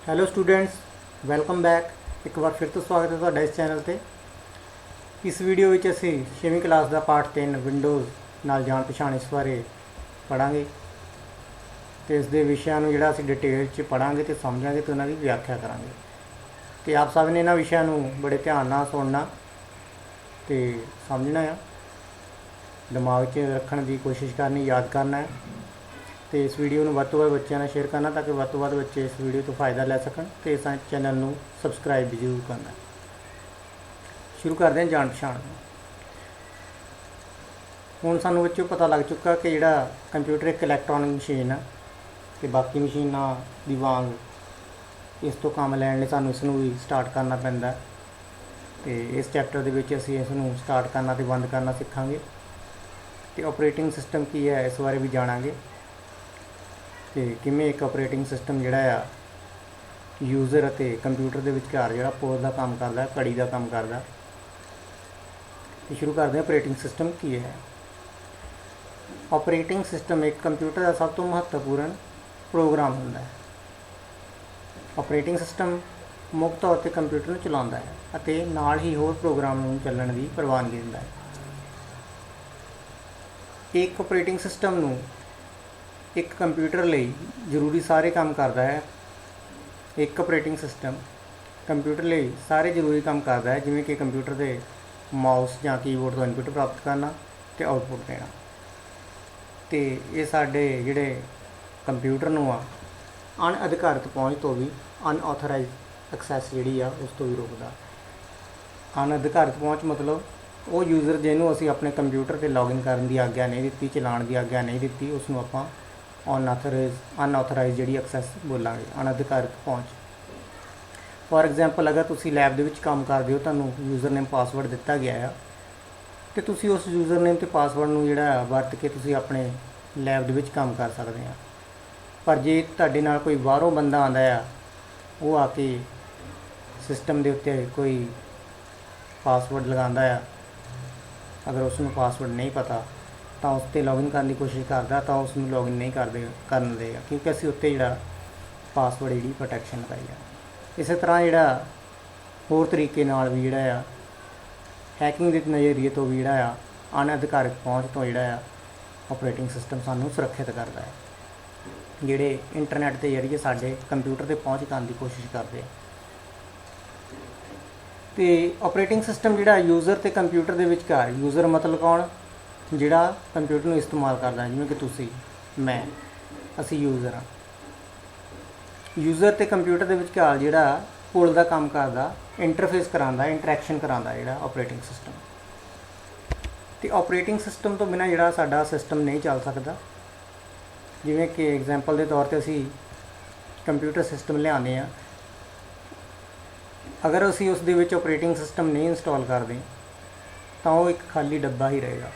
Hello students, welcome back. ਇੱਕ ਵਾਰ ਫਿਰ ਤੋਂ ਸਵਾਗਤ ਹੈ ਤੁਹਾਡਾ ਇਸ ਚੈਨਲ ਤੇ। ਇਸ ਵੀਡੀਓ ਵਿੱਚ ਅਸੀਂ 6ਵੀਂ ਕਲਾਸ ਦਾ ਪਾਠ 3 ਵਿੰਡੋਜ਼ ਨਾਲ ਜਾਣ ਪਛਾਣ ਇਸ ਬਾਰੇ ਪੜ੍ਹਾਂਗੇ ਤੇ ਇਸ ਦੇ ਵਿਸ਼ਿਆਂ ਨੂੰ ਜਿਹੜਾ ਅਸੀਂ ਡਿਟੇਲ 'ਚ ਪੜ੍ਹਾਂਗੇ ਤੇ ਸਮਝਾਂਗੇ ਤੇ ਉਹਨਾਂ ਦੀ ਵਿਆਖਿਆ ਕਰਾਂਗੇ। ਤੇ ਆਪ ਸਭ ਨੇ ਇਹਨਾਂ ਵਿਸ਼ਿਆਂ ਨੂੰ ਬੜੇ ਧਿਆਨ ਨਾਲ ਸੁਣਨਾ ਤੇ ਸਮਝਣਾ ਆ, ਦਿਮਾਗ 'ਚ ਰੱਖਣ ਦੀ ਕੋਸ਼ਿਸ਼ ਕਰਨੀ, ਯਾਦ ਕਰਨਾ ਹੈ। ਤੇ ਇਸ ਵੀਡੀਓ ਨੂੰ ਵੱਧ ਤੋਂ ਵੱਧ ਬੱਚਿਆਂ ਨਾਲ ਸ਼ੇਅਰ ਕਰਨਾ ਤਾਂ ਕਿ ਵੱਧ ਤੋਂ ਵੱਧ ਬੱਚੇ ਇਸ ਵੀਡੀਓ ਤੋਂ फ़ायदा ਲੈ ਸਕਣ ਤੇ ਇਸ ਚੈਨਲ ਨੂੰ ਸਬਸਕ੍ਰਾਈਬ ਵੀ ਜ਼ਰੂਰ ਕਰਨਾ। ਸ਼ੁਰੂ ਕਰਦੇ ਹਾਂ ਜਾਣ ਪਛਾਣ। ਹੁਣ ਸਾਨੂੰ ਬੱਚਿਓ ਪਤਾ ਲੱਗ ਚੁੱਕਾ ਕਿ ਜਿਹੜਾ ਕੰਪਿਊਟਰ ਇੱਕ ਇਲੈਕਟ੍ਰੋਨਿਕ ਮਸ਼ੀਨ ਆ ਤੇ ਬਾਕੀ ਮਸ਼ੀਨਾਂ ਦੀ ਵਾਂਗ ਇਸ ਤੋਂ ਕੰਮ ਲੈਣ ਲਈ ਸਾਨੂੰ ਇਸ ਨੂੰ ਵੀ ਸਟਾਰਟ ਕਰਨਾ ਪੈਂਦਾ ਤੇ ਇਸ ਚੈਪਟਰ ਦੇ ਵਿੱਚ ਅਸੀਂ ਇਸ ਨੂੰ ਸਟਾਰਟ ਕਰਨਾ ਤੇ ਬੰਦ ਕਰਨਾ ਸਿੱਖਾਂਗੇ ਤੇ ਆਪਰੇਟਿੰਗ ਸਿਸਟਮ ਕੀ ਹੈ ਇਸ ਬਾਰੇ ਵੀ ਜਾਣਾਂਗੇ ਤੇ ਕਿਵੇਂ ਇੱਕ ਆਪਰੇਟਿੰਗ ਸਿਸਟਮ ਜਿਹੜਾ ਆ ਯੂਜ਼ਰ ਅਤੇ ਕੰਪਿਊਟਰ ਦੇ ਵਿਚਕਾਰ ਜਿਹੜਾ ਪੋਜ਼ ਦਾ ਕੰਮ ਕਰਦਾ, ਘੜੀ ਦਾ ਕੰਮ ਕਰਦਾ। ਤੇ ਸ਼ੁਰੂ ਕਰਦੇ ਹਾਂ ਆਪਰੇਟਿੰਗ ਸਿਸਟਮ ਕੀ ਹੈ। ਆਪਰੇਟਿੰਗ ਸਿਸਟਮ ਇੱਕ ਕੰਪਿਊਟਰ ਦਾ ਸਭ ਤੋਂ ਮਹੱਤਵਪੂਰਨ ਪ੍ਰੋਗਰਾਮ ਹੁੰਦਾ ਹੈ। ਆਪਰੇਟਿੰਗ ਸਿਸਟਮ ਮੁੱਖ ਤੌਰ 'ਤੇ ਕੰਪਿਊਟਰ ਨੂੰ ਚਲਾਉਂਦਾ ਹੈ ਅਤੇ ਨਾਲ ਹੀ ਹੋਰ ਪ੍ਰੋਗਰਾਮ ਨੂੰ ਚੱਲਣ ਦੀ ਪ੍ਰਵਾਨਗੀ ਦਿੰਦਾ ਹੈ। ਇੱਕ ਆਪਰੇਟਿੰਗ ਸਿਸਟਮ ਨੂੰ ਇੱਕ ਕੰਪਿਊਟਰ ਲਈ ਜ਼ਰੂਰੀ ਸਾਰੇ ਕੰਮ ਕਰਦਾ ਹੈ। ਇੱਕ ਆਪਰੇਟਿੰਗ ਸਿਸਟਮ ਕੰਪਿਊਟਰ ਲਈ ਸਾਰੇ ਜ਼ਰੂਰੀ ਕੰਮ ਕਰਦਾ ਹੈ, ਜਿਵੇਂ ਕਿ ਕੰਪਿਊਟਰ ਦੇ ਮਾਊਸ ਜਾਂ ਕੀਬੋਰਡ ਤੋਂ ਇਨਪੁਟ ਪ੍ਰਾਪਤ ਕਰਨਾ ਅਤੇ ਆਊਟਪੁੱਟ ਦੇਣਾ। ਅਤੇ ਇਹ ਸਾਡੇ ਜਿਹੜੇ ਕੰਪਿਊਟਰ ਨੂੰ ਆ ਅਣਅਧਿਕਾਰਤ ਪਹੁੰਚ ਤੋਂ ਵੀ, ਅਨਆਥੋਰਾਈਜ਼ ਐਕਸੈਸ ਜਿਹੜੀ ਆ ਉਸ ਤੋਂ ਵੀ ਰੋਕਦਾ। ਅਣਅਧਿਕਾਰਤ ਪਹੁੰਚ ਮਤਲਬ ਉਹ ਯੂਜ਼ਰ ਜਿਹਨੂੰ ਅਸੀਂ ਆਪਣੇ ਕੰਪਿਊਟਰ 'ਤੇ ਲੌਗਇਨ ਕਰਨ ਦੀ ਆਗਿਆ ਨਹੀਂ ਦਿੱਤੀ, ਚਲਾਉਣ ਦੀ ਆਗਿਆ ਨਹੀਂ ਦਿੱਤੀ, ਉਸ ਨੂੰ ਆਪਾਂ ਅਨਆਥੋਰਾਈਜ਼ ਜਿਹੜੀ ਐਕਸੈਸ ਬੋਲਾਂਗੇ, ਅਣਅਧਿਕਾਰਤ ਪਹੁੰਚ। ਫੋਰ ਐਗਜ਼ਾਮਪਲ, ਅਗਰ ਤੁਸੀਂ ਲੈਬ ਦੇ ਵਿੱਚ ਕੰਮ ਕਰਦੇ ਹੋ, ਤੁਹਾਨੂੰ ਯੂਜ਼ਰ ਨੇਮ ਪਾਸਵਰਡ ਦਿੱਤਾ ਗਿਆ ਆ ਅਤੇ ਤੁਸੀਂ ਉਸ ਯੂਜ਼ਰ ਨੇਮ ਅਤੇ ਪਾਸਵਰਡ ਨੂੰ ਜਿਹੜਾ ਵਰਤ ਕੇ ਤੁਸੀਂ ਆਪਣੇ ਲੈਬ ਦੇ ਵਿੱਚ ਕੰਮ ਕਰ ਸਕਦੇ ਆ। ਪਰ ਜੇ ਤੁਹਾਡੇ ਨਾਲ ਕੋਈ ਬਾਹਰੋਂ ਬੰਦਾ ਆਉਂਦਾ ਆ, ਉਹ ਆ ਕੇ ਸਿਸਟਮ ਦੇ ਉੱਤੇ ਕੋਈ ਪਾਸਵਰਡ ਲਗਾਉਂਦਾ ਆ, ਅਗਰ ਉਸ ਨੂੰ ਪਾਸਵਰਡ ਨਹੀਂ ਪਤਾ ਤਾਂ ਉਸ 'ਤੇ ਲੌਗਇਨ ਕਰਨ ਦੀ ਕੋਸ਼ਿਸ਼ ਕਰਦਾ ਤਾਂ ਉਸ ਨੂੰ ਲੌਗਇਨ ਨਹੀਂ ਕਰਨ ਦੇਗਾ, ਕਿਉਂਕਿ ਅਸੀਂ ਉੱਤੇ ਜਿਹੜਾ ਪਾਸਵਰਡ ਜਿਹੜੀ ਪ੍ਰੋਟੈਕਸ਼ਨ ਲਗਾਈ ਆ। ਇਸੇ ਤਰ੍ਹਾਂ ਜਿਹੜਾ ਹੋਰ ਤਰੀਕੇ ਨਾਲ ਵੀ ਜਿਹੜਾ ਆ ਹੈਕਿੰਗ ਦੇ ਨਜ਼ਰੀਏ ਤੋਂ ਵੀ ਜਿਹੜਾ ਆ ਅਣਅਧਿਕਾਰਤ ਪਹੁੰਚ ਤੋਂ ਜਿਹੜਾ ਆ ਆਪਰੇਟਿੰਗ ਸਿਸਟਮ ਸਾਨੂੰ ਸੁਰੱਖਿਅਤ ਕਰਦਾ ਹੈ, ਜਿਹੜੇ ਇੰਟਰਨੈੱਟ ਦੇ ਜ਼ਰੀਏ ਸਾਡੇ ਕੰਪਿਊਟਰ 'ਤੇ ਪਹੁੰਚ ਕਰਨ ਦੀ ਕੋਸ਼ਿਸ਼ ਕਰਦੇ ਆ। ਅਤੇ ਆਪਰੇਟਿੰਗ ਸਿਸਟਮ ਜਿਹੜਾ ਯੂਜ਼ਰ ਅਤੇ ਕੰਪਿਊਟਰ ਦੇ ਵਿਚਕਾਰ, ਯੂਜ਼ਰ ਮਤਲਬ ਕੌਣ? ਜਿਹੜਾ ਕੰਪਿਊਟਰ ਨੂੰ ਇਸਤੇਮਾਲ ਕਰਦਾ, ਜਿਵੇਂ ਕਿ ਤੁਸੀਂ, ਮੈਂ, ਅਸੀਂ ਯੂਜ਼ਰ ਹਾਂ। ਯੂਜ਼ਰ ਅਤੇ ਕੰਪਿਊਟਰ ਦੇ ਵਿਚਕਾਰ ਜਿਹੜਾ ਪੁਲ ਦਾ ਕੰਮ ਕਰਦਾ, ਇੰਟਰਫੇਸ ਕਰਾਉਂਦਾ, ਇੰਟਰੈਕਸ਼ਨ ਕਰਾਉਂਦਾ ਜਿਹੜਾ ਆਪਰੇਟਿੰਗ ਸਿਸਟਮ। ਅਤੇ ਆਪਰੇਟਿੰਗ ਸਿਸਟਮ ਤੋਂ ਬਿਨਾਂ ਜਿਹੜਾ ਸਾਡਾ ਸਿਸਟਮ ਨਹੀਂ ਚੱਲ ਸਕਦਾ। ਜਿਵੇਂ ਕਿ ਐਗਜ਼ਾਮਪਲ ਦੇ ਤੌਰ 'ਤੇ ਅਸੀਂ ਕੰਪਿਊਟਰ ਸਿਸਟਮ ਲਿਆਉਂਦੇ ਹਾਂ, ਅਗਰ ਅਸੀਂ ਉਸ ਦੇ ਵਿੱਚ ਆਪਰੇਟਿੰਗ ਸਿਸਟਮ ਨਹੀਂ ਇੰਸਟਾਲ ਕਰਦੇ ਤਾਂ ਉਹ ਇੱਕ ਖਾਲੀ ਡੱਬਾ ਹੀ ਰਹੇਗਾ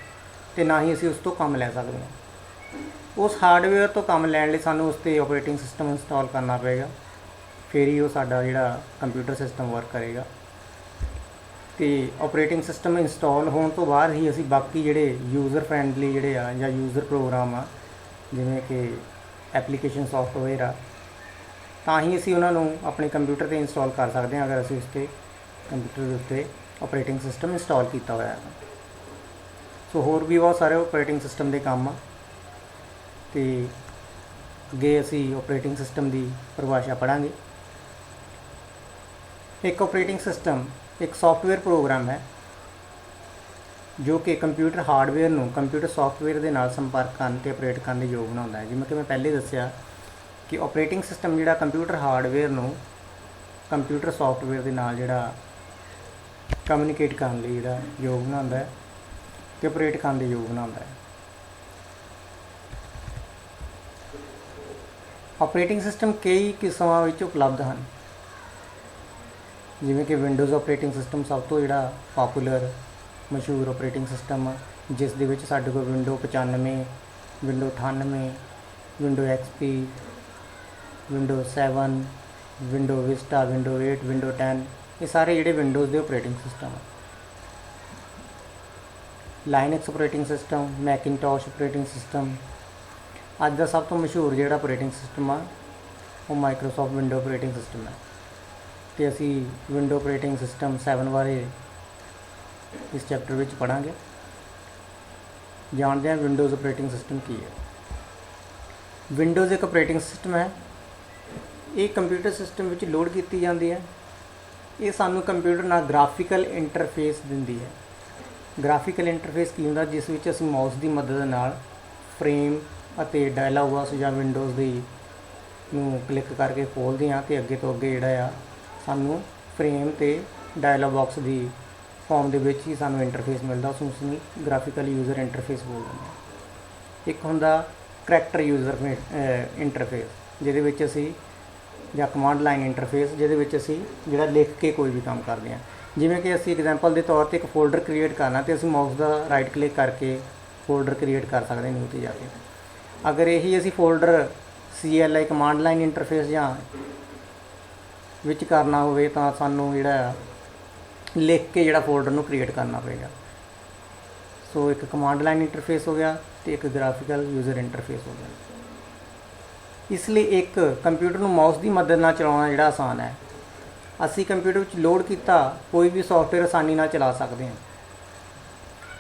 ਅਤੇ ਨਾ ਹੀ ਅਸੀਂ ਉਸ ਤੋਂ ਕੰਮ ਲੈ ਸਕਦੇ ਹਾਂ। ਉਸ ਹਾਰਡਵੇਅਰ ਤੋਂ ਕੰਮ ਲੈਣ ਲਈ ਸਾਨੂੰ ਉਸ 'ਤੇ ਆਪਰੇਟਿੰਗ ਸਿਸਟਮ ਇੰਸਟਾਲ ਕਰਨਾ ਪਏਗਾ, ਫਿਰ ਹੀ ਉਹ ਸਾਡਾ ਜਿਹੜਾ ਕੰਪਿਊਟਰ ਸਿਸਟਮ ਵਰਕ ਕਰੇਗਾ। ਅਤੇ ਆਪਰੇਟਿੰਗ ਸਿਸਟਮ ਇੰਸਟਾਲ ਹੋਣ ਤੋਂ ਬਾਅਦ ਹੀ ਅਸੀਂ ਬਾਕੀ ਜਿਹੜੇ ਯੂਜ਼ਰ ਫਰੈਂਡਲੀ ਜਿਹੜੇ ਆ ਜਾਂ ਯੂਜ਼ਰ ਪ੍ਰੋਗਰਾਮ ਆ, ਜਿਵੇਂ ਕਿ ਐਪਲੀਕੇਸ਼ਨ ਸੋਫਟਵੇਅਰ ਆ, ਤਾਂ ਹੀ ਅਸੀਂ ਉਹਨਾਂ ਨੂੰ ਆਪਣੇ ਕੰਪਿਊਟਰ 'ਤੇ ਇੰਸਟਾਲ ਕਰ ਸਕਦੇ ਹਾਂ, ਅਗਰ ਅਸੀਂ ਉਸ 'ਤੇ ਕੰਪਿਊਟਰ ਦੇ ਉੱਤੇ ਆਪਰੇਟਿੰਗ ਸਿਸਟਮ ਇੰਸਟਾਲ ਕੀਤਾ ਹੋਇਆ ਹੈ। ਸੋ ਹੋਰ ਵੀ ਬਹੁਤ ਸਾਰੇ ਆਪਰੇਟਿੰਗ ਸਿਸਟਮ ਦੇ ਕੰਮ ਆ ਅਤੇ ਅੱਗੇ ਅਸੀਂ ਆਪਰੇਟਿੰਗ ਸਿਸਟਮ ਦੀ ਪਰਿਭਾਸ਼ਾ ਪੜ੍ਹਾਂਗੇ। ਇੱਕ ਆਪਰੇਟਿੰਗ ਸਿਸਟਮ ਇੱਕ ਸੌਫਟਵੇਅਰ ਪ੍ਰੋਗਰਾਮ ਹੈ ਜੋ ਕਿ ਕੰਪਿਊਟਰ ਹਾਰਡਵੇਅਰ ਨੂੰ ਕੰਪਿਊਟਰ ਸੌਫਟਵੇਅਰ ਦੇ ਨਾਲ ਸੰਪਰਕ ਕਰਨ ਅਤੇ ਆਪਰੇਟ ਕਰਨ ਦੇ ਯੋਗ ਬਣਾਉਂਦਾ ਹੈ। ਜਿਵੇਂ ਕਿ ਮੈਂ ਪਹਿਲੇ ਦੱਸਿਆ ਕਿ ਆਪਰੇਟਿੰਗ ਸਿਸਟਮ ਜਿਹੜਾ ਕੰਪਿਊਟਰ ਹਾਰਡਵੇਅਰ ਨੂੰ ਕੰਪਿਊਟਰ ਸੌਫਟਵੇਅਰ ਦੇ ਨਾਲ ਜਿਹੜਾ ਕਮਿਊਨੀਕੇਟ ਕਰਨ ਲਈ ਜਿਹੜਾ ਯੋਗ ਬਣਾਉਂਦਾ ਹੈ ਅਤੇ ਆਪਰੇਟ ਕਰਨ ਦੇ ਯੋਗ ਬਣਾਉਂਦਾ ਹੈ। ਆਪਰੇਟਿੰਗ ਸਿਸਟਮ ਕਈ ਕਿਸਮਾਂ ਵਿੱਚ ਉਪਲਬਧ ਹਨ, ਜਿਵੇਂ ਕਿ ਵਿੰਡੋਜ਼ ਆਪਰੇਟਿੰਗ ਸਿਸਟਮ ਸਭ ਤੋਂ ਜਿਹੜਾ ਪਾਪੂਲਰ ਮਸ਼ਹੂਰ ਆਪਰੇਟਿੰਗ ਸਿਸਟਮ ਆ, ਜਿਸ ਦੇ ਵਿੱਚ ਸਾਡੇ ਕੋਲ window 95, window 98, window XP, window 7, window Vista, window 8, window 10, ਇਹ ਸਾਰੇ ਜਿਹੜੇ ਵਿੰਡੋਜ਼ ਦੇ ਆਪਰੇਟਿੰਗ ਸਿਸਟਮ ਆ। ਲਾਈਨਕਸ ਆਪਰੇਟਿੰਗ ਸਿਸਟਮ, ਮੈਕਿਨਟੋਸ਼ ਆਪਰੇਟਿੰਗ ਸਿਸਟਮ। ਅੱਜ ਦਾ ਸਭ ਤੋਂ ਮਸ਼ਹੂਰ ਜਿਹੜਾ ਆਪਰੇਟਿੰਗ ਸਿਸਟਮ ਆ ਉਹ ਮਾਈਕਰੋਸੌਫਟ ਵਿੰਡੋ ਆਪਰੇਟਿੰਗ ਸਿਸਟਮ ਹੈ। ਤੇ ਅਸੀਂ ਵਿੰਡੋ ਆਪਰੇਟਿੰਗ ਸਿਸਟਮ 7 ਬਾਰੇ ਇਸ ਚੈਪਟਰ ਵਿੱਚ ਪੜ੍ਹਾਂਗੇ। ਜਾਣਦੇ ਹਾਂ ਵਿੰਡੋਜ਼ ਆਪਰੇਟਿੰਗ ਸਿਸਟਮ ਕੀ ਹੈ। ਵਿੰਡੋਜ਼ ਇੱਕ ਆਪਰੇਟਿੰਗ ਸਿਸਟਮ ਹੈ। ਇਹ ਕੰਪਿਊਟਰ ਸਿਸਟਮ ਵਿੱਚ ਲੋਡ ਕੀਤੀ ਜਾਂਦੀ ਹੈ। ਇਹ ਸਾਨੂੰ ਕੰਪਿਊਟਰ ਨਾਲ ਗ੍ਰਾਫਿਕਲ ਇੰਟਰਫੇਸ ਦਿੰਦੀ ਹੈ। ਗ੍ਰਾਫਿਕਲ ਇੰਟਰਫੇਸ ਕੀ ਹੁੰਦਾ, ਜਿਸ ਵਿੱਚ ਅਸੀਂ ਮਾਊਸ ਦੀ ਮਦਦ ਨਾਲ ਫਰੇਮ ਅਤੇ ਡਾਇਲੌਗ ਬਾਕਸ ਜਾਂ ਵਿੰਡੋਜ਼ ਦੀ ਨੂੰ ਕਲਿੱਕ ਕਰਕੇ ਖੋਲ੍ਹਦੇ ਹਾਂ ਅਤੇ ਅੱਗੇ ਤੋਂ ਅੱਗੇ ਜਿਹੜਾ ਆ ਸਾਨੂੰ ਫਰੇਮ ਅਤੇ ਡਾਇਲੌਗ ਬਾਕਸ ਦੀ ਫੋਰਮ ਦੇ ਵਿੱਚ ਹੀ ਸਾਨੂੰ ਇੰਟਰਫੇਸ ਮਿਲਦਾ। ਉਸ ਨੂੰ ਗ੍ਰਾਫਿਕਲ ਯੂਜ਼ਰ ਇੰਟਰਫੇਸ ਬੋਲਦੇ ਹਾਂ। ਇੱਕ ਹੁੰਦਾ ਕਰੈਕਟਰ ਯੂਜ਼ਰ ਇੰਟਰਫੇਸ, ਜਿਹਦੇ ਵਿੱਚ ਅਸੀਂ ਜਾਂ ਕਮਾਂਡ ਲਾਈਨ ਇੰਟਰਫੇਸ, ਜਿਹਦੇ ਵਿੱਚ ਅਸੀਂ ਜਿਹੜਾ ਲਿਖ ਕੇ ਕੋਈ ਵੀ ਕੰਮ ਕਰਦੇ ਹਾਂ। ਜਿਵੇਂ ਕਿ ਅਸੀਂ ਐਗਜ਼ਾਮਪਲ ਦੇ ਤੌਰ 'ਤੇ ਇੱਕ ਫੋਲਡਰ ਕ੍ਰੀਏਟ ਕਰਨਾ ਅਤੇ ਅਸੀਂ ਮਾਊਸ ਦਾ ਰਾਈਟ ਕਲਿੱਕ ਕਰਕੇ ਫੋਲਡਰ ਕ੍ਰੀਏਟ ਕਰ ਸਕਦੇ ਨਿਊ 'ਤੇ ਜਾ ਕੇ। ਅਗਰ ਇਹੀ ਅਸੀਂ folder CLI command line interface ਜਾਂ ਵਿੱਚ ਕਰਨਾ ਹੋਵੇ ਤਾਂ ਸਾਨੂੰ ਜਿਹੜਾ ਲਿਖ ਕੇ ਜਿਹੜਾ ਫੋਲਡਰ ਨੂੰ ਕ੍ਰੀਏਟ ਕਰਨਾ ਪਏਗਾ। ਸੋ ਇੱਕ ਕਮਾਂਡ ਲਾਈਨ ਇੰਟਰਫੇਸ ਹੋ ਗਿਆ ਅਤੇ ਇੱਕ ਗ੍ਰਾਫਿਕਲ ਯੂਜ਼ਰ ਇੰਟਰਫੇਸ ਹੋ ਗਿਆ। ਇਸ ਲਈ ਇੱਕ ਕੰਪਿਊਟਰ ਨੂੰ ਮਾਊਸ ਦੀ ਮਦਦ ਨਾਲ ਚਲਾਉਣਾ ਜਿਹੜਾ ਆਸਾਨ ਹੈ। ਅਸੀਂ ਕੰਪਿਊਟਰ ਵਿੱਚ ਲੋਡ ਕੀਤਾ ਕੋਈ ਵੀ ਸੌਫਟਵੇਅਰ ਆਸਾਨੀ ਨਾਲ ਚਲਾ ਸਕਦੇ ਹਾਂ।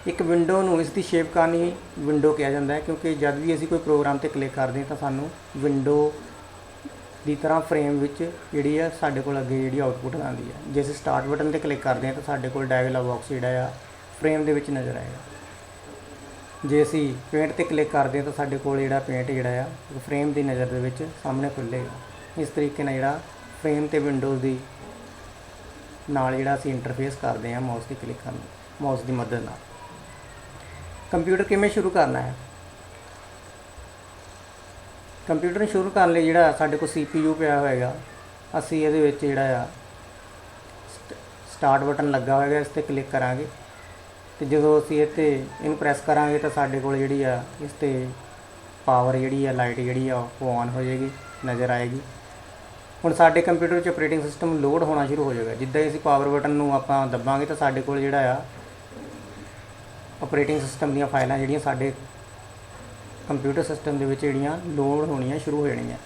ਇੱਕ ਵਿੰਡੋ ਨੂੰ ਇਸ ਦੀ ਸ਼ੇਪ ਕਰਨੀ ਵਿੰਡੋ ਕਿਹਾ ਜਾਂਦਾ ਹੈ, ਕਿਉਂਕਿ ਜਦ ਵੀ ਅਸੀਂ ਕੋਈ ਪ੍ਰੋਗਰਾਮ 'ਤੇ ਕਲਿੱਕ ਕਰਦੇ ਹਾਂ ਤਾਂ ਸਾਨੂੰ ਵਿੰਡੋ ਦੀ ਤਰ੍ਹਾਂ ਫਰੇਮ ਵਿੱਚ ਜਿਹੜੀ ਹੈ ਸਾਡੇ ਕੋਲ ਅੱਗੇ ਜਿਹੜੀ ਆਊਟਪੁੱਟ ਆਉਂਦੀ ਹੈ। ਜੇ ਅਸੀਂ ਸਟਾਰਟ ਬਟਨ 'ਤੇ ਕਲਿੱਕ ਕਰਦੇ ਹਾਂ ਤਾਂ ਸਾਡੇ ਕੋਲ ਡਾਇਲੌਗ ਬਾਕਸ ਜਿਹੜਾ ਆ ਫਰੇਮ ਦੇ ਵਿੱਚ ਨਜ਼ਰ ਆਏਗਾ। ਜੇ ਅਸੀਂ ਪੇਂਟ 'ਤੇ ਕਲਿੱਕ ਕਰਦੇ ਹਾਂ ਤਾਂ ਸਾਡੇ ਕੋਲ ਜਿਹੜਾ ਪੇਂਟ ਜਿਹੜਾ ਆ ਫਰੇਮ ਦੀ ਨਜ਼ਰ ਦੇ ਵਿੱਚ ਸਾਹਮਣੇ ਖੁੱਲ੍ਹੇਗਾ। ਇਸ ਤਰੀਕੇ ਨਾਲ ਜਿਹੜਾ ਫਰੇਮ ਅਤੇ ਵਿੰਡੋਜ਼ ਦੀ ਨਾਲ ਜਿਹੜਾ ਅਸੀਂ ਇੰਟਰਫੇਸ ਕਰਦੇ ਹਾਂ ਮਾਊਸ 'ਤੇ ਕਲਿੱਕ ਕਰਨ ਮਾਊਸ ਦੀ ਮਦਦ ਨਾਲ। ਕੰਪਿਊਟਰ ਕਿਵੇਂ ਸ਼ੁਰੂ ਕਰਨਾ ਹੈ? ਕੰਪਿਊਟਰ ਨੂੰ ਸ਼ੁਰੂ ਕਰਨ ਲਈ ਜਿਹੜਾ ਸਾਡੇ ਕੋਲ CPU ਪਿਆ ਹੋਏਗਾ, ਅਸੀਂ ਇਹਦੇ ਵਿੱਚ ਜਿਹੜਾ ਆ ਸਟਾਰਟ ਬਟਨ ਲੱਗਾ ਹੋਏਗਾ, ਇਸ 'ਤੇ ਕਲਿੱਕ ਕਰਾਂਗੇ ਅਤੇ ਜਦੋਂ ਅਸੀਂ ਇਹਨੂੰ ਪ੍ਰੈਸ ਕਰਾਂਗੇ ਤਾਂ ਸਾਡੇ ਕੋਲ ਜਿਹੜੀ ਆ ਇਸ 'ਤੇ ਪਾਵਰ ਜਿਹੜੀ ਆ ਲਾਈਟ ਜਿਹੜੀ ਆ ਉਹ ਔਨ ਹੋ ਜਾਏਗੀ, ਨਜ਼ਰ ਆਏਗੀ। ਹੁਣ ਸਾਡੇ ਕੰਪਿਊਟਰ ਵਿੱਚ ਆਪਰੇਟਿੰਗ ਸਿਸਟਮ ਲੋਡ ਹੋਣਾ ਸ਼ੁਰੂ ਹੋ ਜਾਏਗਾ। ਜਿੱਦਾਂ ਹੀ ਅਸੀਂ ਪਾਵਰ ਬਟਨ ਨੂੰ ਆਪਾਂ ਦੱਬਾਂਗੇ ਤਾਂ ਸਾਡੇ ਕੋਲ ਜਿਹੜਾ ਆ ਆਪਰੇਟਿੰਗ ਸਿਸਟਮ ਦੀਆਂ ਫਾਈਲਾਂ ਜਿਹੜੀਆਂ ਸਾਡੇ ਕੰਪਿਊਟਰ ਸਿਸਟਮ ਦੇ ਵਿੱਚ ਜਿਹੜੀਆਂ ਲੋਡ ਹੋਣੀਆਂ ਸ਼ੁਰੂ ਹੋ ਜਾਣੀਆਂ।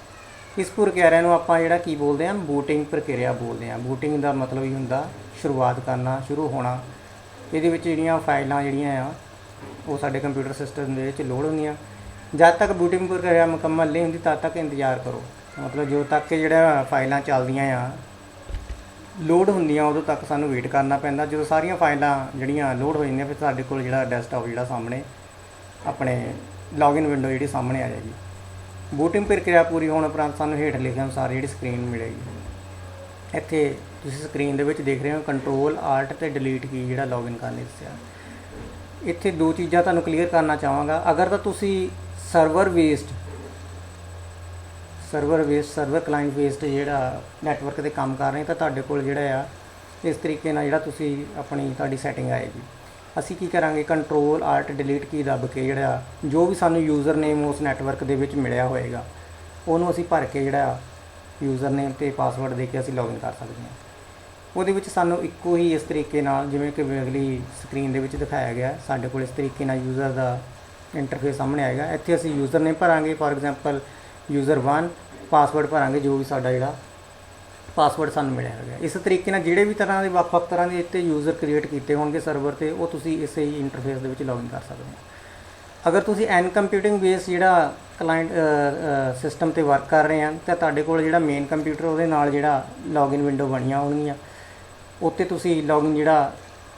ਇਸ ਪ੍ਰਕਿਰਿਆ ਨੂੰ ਆਪਾਂ ਜਿਹੜਾ ਕੀ ਬੋਲਦੇ ਹਾਂ, ਬੂਟਿੰਗ ਪ੍ਰਕਿਰਿਆ ਬੋਲਦੇ ਹਾਂ। ਬੂਟਿੰਗ ਦਾ ਮਤਲਬ ਹੀ ਹੁੰਦਾ ਸ਼ੁਰੂਆਤ ਕਰਨਾ, ਸ਼ੁਰੂ ਹੋਣਾ। ਇਹਦੇ ਵਿੱਚ ਜਿਹੜੀਆਂ ਫਾਈਲਾਂ ਜਿਹੜੀਆਂ ਆ ਉਹ ਸਾਡੇ ਕੰਪਿਊਟਰ ਸਿਸਟਮ ਦੇ ਵਿੱਚ ਲੋਡ ਹੁੰਦੀਆਂ। ਜਦ ਤੱਕ ਬੂਟਿੰਗ ਪ੍ਰਕਿਰਿਆ ਮੁਕੰਮਲ ਨਹੀਂ ਹੁੰਦੀ ਤਦ ਤੱਕ ਇੰਤਜ਼ਾਰ ਕਰੋ। ਮਤਲਬ ਜਦੋਂ ਤੱਕ ਕਿ ਜਿਹੜਾ ਫਾਈਲਾਂ ਚੱਲਦੀਆਂ ਆ ਲੋਡ ਹੁੰਦੀਆਂ ਉਦੋਂ ਤੱਕ ਸਾਨੂੰ ਵੇਟ ਕਰਨਾ ਪੈਂਦਾ। ਜਦੋਂ ਸਾਰੀਆਂ ਫਾਈਲਾਂ ਜਿਹੜੀਆਂ ਲੋਡ ਹੋ ਜਾਂਦੀਆਂ ਫਿਰ ਸਾਡੇ ਕੋਲ ਜਿਹੜਾ ਡੈਸਕਟਾਪ ਜਿਹੜਾ ਸਾਹਮਣੇ ਆਪਣੇ ਲੌਗਇਨ ਵਿੰਡੋ ਜਿਹੜੀ ਸਾਹਮਣੇ ਆ ਜਾਏਗੀ। ਬੂਟਿੰਗ ਪ੍ਰਕਿਰਿਆ ਪੂਰੀ ਹੋਣ ਉਪਰੰਤ ਸਾਨੂੰ ਹੇਠ ਲਿਖੇ ਅਨੁਸਾਰ ਜਿਹੜੀ ਸਕਰੀਨ ਮਿਲੇਗੀ। ਇੱਥੇ ਤੁਸੀਂ ਸਕਰੀਨ ਦੇ ਵਿੱਚ ਦੇਖ ਰਹੇ ਹੋ ਕੰਟਰੋਲ ਆਲਟ ਅਤੇ ਡਿਲੀਟ ਕੀ ਜਿਹੜਾ ਲੌਗਇਨ ਕਰਨ ਲਈ ਦੱਸਿਆ। ਇੱਥੇ ਦੋ ਚੀਜ਼ਾਂ ਤੁਹਾਨੂੰ ਕਲੀਅਰ ਕਰਨਾ ਚਾਹਾਂਗਾ। ਅਗਰ ਤਾਂ ਤੁਸੀਂ ਸਰਵਰ ਕਲਾਇੰਟ ਬੇਸਡ ਜਿਹੜਾ ਨੈਟਵਰਕ 'ਤੇ ਕੰਮ ਕਰ ਰਹੇ ਤਾਂ ਤੁਹਾਡੇ ਕੋਲ ਜਿਹੜਾ ਆ ਇਸ ਤਰੀਕੇ ਨਾਲ ਜਿਹੜਾ ਤੁਸੀਂ ਤੁਹਾਡੀ ਸੈਟਿੰਗ ਆਏਗੀ। ਅਸੀਂ ਕੀ ਕਰਾਂਗੇ, ਕੰਟਰੋਲ ਆਲਟ ਡਿਲੀਟ ਕੀ ਦੱਬ ਕੇ ਜਿਹੜਾ ਜੋ ਵੀ ਸਾਨੂੰ ਯੂਜ਼ਰ ਨੇਮ ਉਸ ਨੈਟਵਰਕ ਦੇ ਵਿੱਚ ਮਿਲਿਆ ਹੋਏਗਾ ਉਹਨੂੰ ਅਸੀਂ ਭਰ ਕੇ ਜਿਹੜਾ ਯੂਜ਼ਰ ਨੇਮ ਅਤੇ ਪਾਸਵਰਡ ਦੇ ਕੇ ਅਸੀਂ ਲੌਗਇਨ ਕਰ ਸਕਦੇ ਹਾਂ। ਉਹਦੇ ਵਿੱਚ ਸਾਨੂੰ ਇੱਕੋ ਹੀ ਇਸ ਤਰੀਕੇ ਨਾਲ ਜਿਵੇਂ ਕਿ ਅਗਲੀ ਸਕਰੀਨ ਦੇ ਵਿੱਚ ਦਿਖਾਇਆ ਗਿਆ ਸਾਡੇ ਕੋਲ ਇਸ ਤਰੀਕੇ ਨਾਲ ਯੂਜ਼ਰ ਦਾ ਇੰਟਰਫੇਸ ਸਾਹਮਣੇ ਆਏਗਾ। ਇੱਥੇ ਅਸੀਂ ਯੂਜ਼ਰ ਨੇਮ ਭਰਾਂਗੇ, ਫੋਰ ਐਗਜ਼ਾਮਪਲ ਯੂਜ਼ਰ 1, ਪਾਸਵਰਡ ਭਰਾਂਗੇ ਜੋ ਵੀ ਸਾਡਾ ਜਿਹੜਾ ਪਾਸਵਰਡ ਸਾਨੂੰ ਮਿਲਿਆ ਹੈਗਾ। ਇਸ ਤਰੀਕੇ ਨਾਲ ਜਿਹੜੇ ਵੀ ਤਰ੍ਹਾਂ ਦੇ ਵੱਖ-ਵੱਖ ਤਰ੍ਹਾਂ ਦੇ ਇੱਥੇ ਯੂਜ਼ਰ ਕ੍ਰੀਏਟ ਕੀਤੇ ਹੋਣਗੇ ਸਰਵਰ 'ਤੇ ਉਹ ਤੁਸੀਂ ਇਸੇ ਹੀ ਇੰਟਰਫੇਸ ਦੇ ਵਿੱਚ ਲੌਗਇਨ ਕਰ ਸਕਦੇ ਹੋ। ਅਗਰ ਤੁਸੀਂ ਐਨ ਕੰਪਿਊਟਿੰਗ ਬੇਸ ਜਿਹੜਾ ਕਲਾਇੰਟ ਸਿਸਟਮ 'ਤੇ ਵਰਕ ਕਰ ਰਹੇ ਹਨ ਤਾਂ ਤੁਹਾਡੇ ਕੋਲ ਜਿਹੜਾ ਮੇਨ ਕੰਪਿਊਟਰ ਉਹਦੇ ਨਾਲ ਜਿਹੜਾ ਲੌਗਇਨ ਵਿੰਡੋ ਬਣੀਆਂ ਹੋਣਗੀਆਂ। ਉੱਤੇ ਤੁਸੀਂ ਲੌਗਇਨ ਜਿਹੜਾ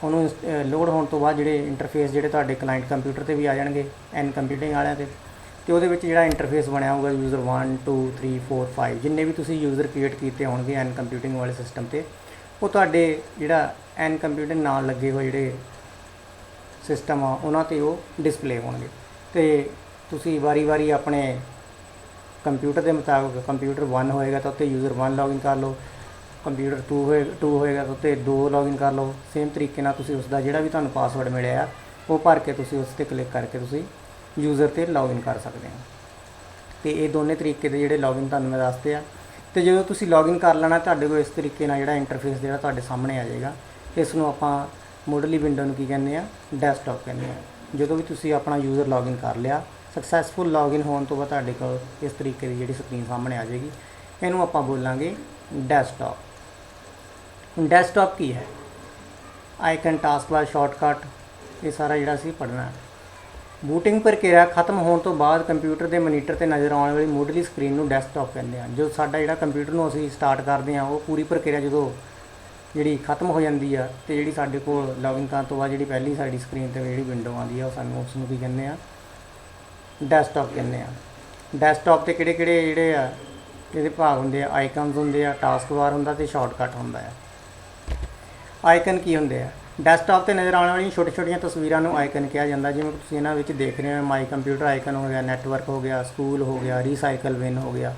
ਉਹਨੂੰ ਲੋਡ ਹੋਣ ਤੋਂ ਬਾਅਦ ਜਿਹੜੇ ਇੰਟਰਫੇਸ ਜਿਹੜੇ ਤੁਹਾਡੇ ਕਲਾਇੰਟ ਕੰਪਿਊਟਰ 'ਤੇ ਵੀ ਆ ਜਾਣਗੇ ਐਨ ਕੰਪਿਊਟਿੰਗ ਵਾਲਿਆਂ 'ਤੇ, ਅਤੇ ਉਹਦੇ ਵਿੱਚ ਜਿਹੜਾ ਇੰਟਰਫੇਸ ਬਣਿਆ ਹੋਊਗਾ ਯੂਜ਼ਰ 1 2 3 4 5 ਜਿੰਨੇ ਵੀ ਤੁਸੀਂ ਯੂਜ਼ਰ ਕ੍ਰੀਏਟ ਕੀਤੇ ਹੋਣਗੇ ਐਨ ਕੰਪਿਊਟਿੰਗ ਵਾਲੇ ਸਿਸਟਮ 'ਤੇ ਉਹ ਤੁਹਾਡੇ ਜਿਹੜਾ ਐਨ ਕੰਪਿਊਟਿੰਗ ਨਾਲ ਲੱਗੇ ਹੋਏ ਜਿਹੜੇ ਸਿਸਟਮ ਆ ਉਹਨਾਂ 'ਤੇ ਉਹ ਡਿਸਪਲੇ ਹੋਣਗੇ। ਅਤੇ ਤੁਸੀਂ ਵਾਰੀ ਆਪਣੇ ਕੰਪਿਊਟਰ ਦੇ ਮੁਤਾਬਕ ਕੰਪਿਊਟਰ 1 ਹੋਏਗਾ ਤਾਂ ਉੱਤੇ ਯੂਜ਼ਰ 1 ਲੌਗਇਨ ਕਰ ਲਓ, ਕੰਪਿਊਟਰ 2 ਹੋਏਗਾ ਤਾਂ ਉੱਤੇ 2 ਲੌਗਇਨ ਕਰ ਲਓ। ਸੇਮ ਤਰੀਕੇ ਨਾਲ ਤੁਸੀਂ ਉਸ ਦਾ ਜਿਹੜਾ ਵੀ ਤੁਹਾਨੂੰ ਪਾਸਵਰਡ ਮਿਲਿਆ ਆ ਉਹ ਭਰ ਕੇ ਤੁਸੀਂ ਉਸ 'ਤੇ ਕਲਿੱਕ ਕਰਕੇ ਤੁਸੀਂ ਯੂਜ਼ਰ 'ਤੇ ਲੌਗਇਨ ਕਰ ਸਕਦੇ ਹੋ। ਅਤੇ ਇਹ ਦੋਨੇ ਤਰੀਕੇ ਦੇ ਜਿਹੜੇ ਲੌਗਇਨ ਤੁਹਾਨੂੰ ਮੈਂ ਦੱਸਦੇ ਆ। ਅਤੇ ਜਦੋਂ ਤੁਸੀਂ ਲੌਗਇਨ ਕਰ ਲੈਣਾ ਤੁਹਾਡੇ ਕੋਲ ਇਸ ਤਰੀਕੇ ਨਾਲ ਜਿਹੜਾ ਇੰਟਰਫੇਸ ਜਿਹੜਾ ਤੁਹਾਡੇ ਸਾਹਮਣੇ ਆ ਜਾਏਗਾ। ਇਸ ਨੂੰ ਆਪਾਂ ਮੁੱਢਲੀ ਵਿੰਡੋ ਨੂੰ ਕੀ ਕਹਿੰਦੇ ਆ, ਡੈਸਕਟਾਪ ਕਹਿੰਦੇ ਆ। ਜਦੋਂ ਵੀ ਤੁਸੀਂ ਆਪਣਾ ਯੂਜ਼ਰ ਲੌਗਇਨ ਕਰ ਲਿਆ ਸਕਸੈਸਫੁਲ ਲੌਗਇਨ ਹੋਣ ਤੋਂ ਬਾਅਦ ਤੁਹਾਡੇ ਕੋਲ ਇਸ ਤਰੀਕੇ ਦੀ ਜਿਹੜੀ ਸਕਰੀਨ ਸਾਹਮਣੇ ਆ ਜਾਏਗੀ। ਇਹਨੂੰ ਆਪਾਂ ਬੋਲਾਂਗੇ ਡੈਸਕਟਾਪ। ਹੁਣ ਡੈਸਕਟਾਪ ਕੀ ਹੈ? ਆਈਕਨ, ਟਾਸਕ ਬਾਰ, ਸ਼ਾਰਟਕਟ, ਇਹ ਸਾਰਾ ਜਿਹੜਾ ਅਸੀਂ ਪੜ੍ਹਨਾ ਹੈ। ਬੂਟਿੰਗ ਪ੍ਰਕਿਰਿਆ ਖਤਮ ਹੋਣ ਤੋਂ ਬਾਅਦ ਕੰਪਿਊਟਰ ਦੇ ਮੋਨੀਟਰ 'ਤੇ ਨਜ਼ਰ ਆਉਣ ਵਾਲੀ ਮੁੱਢਲੀ ਸਕਰੀਨ ਨੂੰ ਡੈਸਕਟਾਪ ਕਹਿੰਦੇ ਹਨ। ਜੋ ਸਾਡਾ ਜਿਹੜਾ ਕੰਪਿਊਟਰ ਨੂੰ ਅਸੀਂ ਸਟਾਰਟ ਕਰਦੇ ਹਾਂ, ਉਹ ਪੂਰੀ ਪ੍ਰਕਿਰਿਆ ਜਦੋਂ ਜਿਹੜੀ ਖਤਮ ਹੋ ਜਾਂਦੀ ਆ, ਅਤੇ ਜਿਹੜੀ ਸਾਡੇ ਕੋਲ ਲੌਗਇਨ ਕਰਨ ਤੋਂ ਬਾਅਦ ਜਿਹੜੀ ਪਹਿਲੀ ਸਾਡੀ ਸਕਰੀਨ 'ਤੇ ਜਿਹੜੀ ਵਿੰਡੋ ਆਉਂਦੀ ਆ, ਉਹ ਸਾਨੂੰ ਉਸ ਨੂੰ ਕੀ ਕਹਿੰਦੇ ਆ? ਡੈਸਕਟਾਪ ਕਹਿੰਦੇ ਆ। ਡੈਸਕਟਾਪ 'ਤੇ ਕਿਹੜੇ ਕਿਹੜੇ ਜਿਹੜੇ ਆ ਇਹਦੇ ਭਾਗ ਹੁੰਦੇ ਆ? ਆਈਕਨਸ ਹੁੰਦੇ ਆ, ਟਾਸਕ ਬਾਰ ਹੁੰਦਾ ਅਤੇ ਸ਼ਾਰਟਕਟ ਹੁੰਦਾ ਆ। ਆਈਕਨ ਕੀ ਹੁੰਦੇ ਆ? ਡੈਸਕਟਾਪ 'ਤੇ ਨਜ਼ਰ ਆਉਣ ਵਾਲੀਆਂ ਛੋਟੀਆਂ ਤਸਵੀਰਾਂ ਨੂੰ ਆਈਕਨ ਕਿਹਾ ਜਾਂਦਾ। ਜਿਵੇਂ ਤੁਸੀਂ ਇਹਨਾਂ ਵਿੱਚ ਦੇਖ ਰਹੇ ਹੋ, ਮਾਈ ਕੰਪਿਊਟਰ ਆਈਕਨ ਹੋ ਗਿਆ, ਨੈਟਵਰਕ ਹੋ ਗਿਆ, ਸਕੂਲ ਹੋ ਗਿਆ, ਰੀਸਾਈਕਲ ਬਿਨ ਹੋ ਗਿਆ।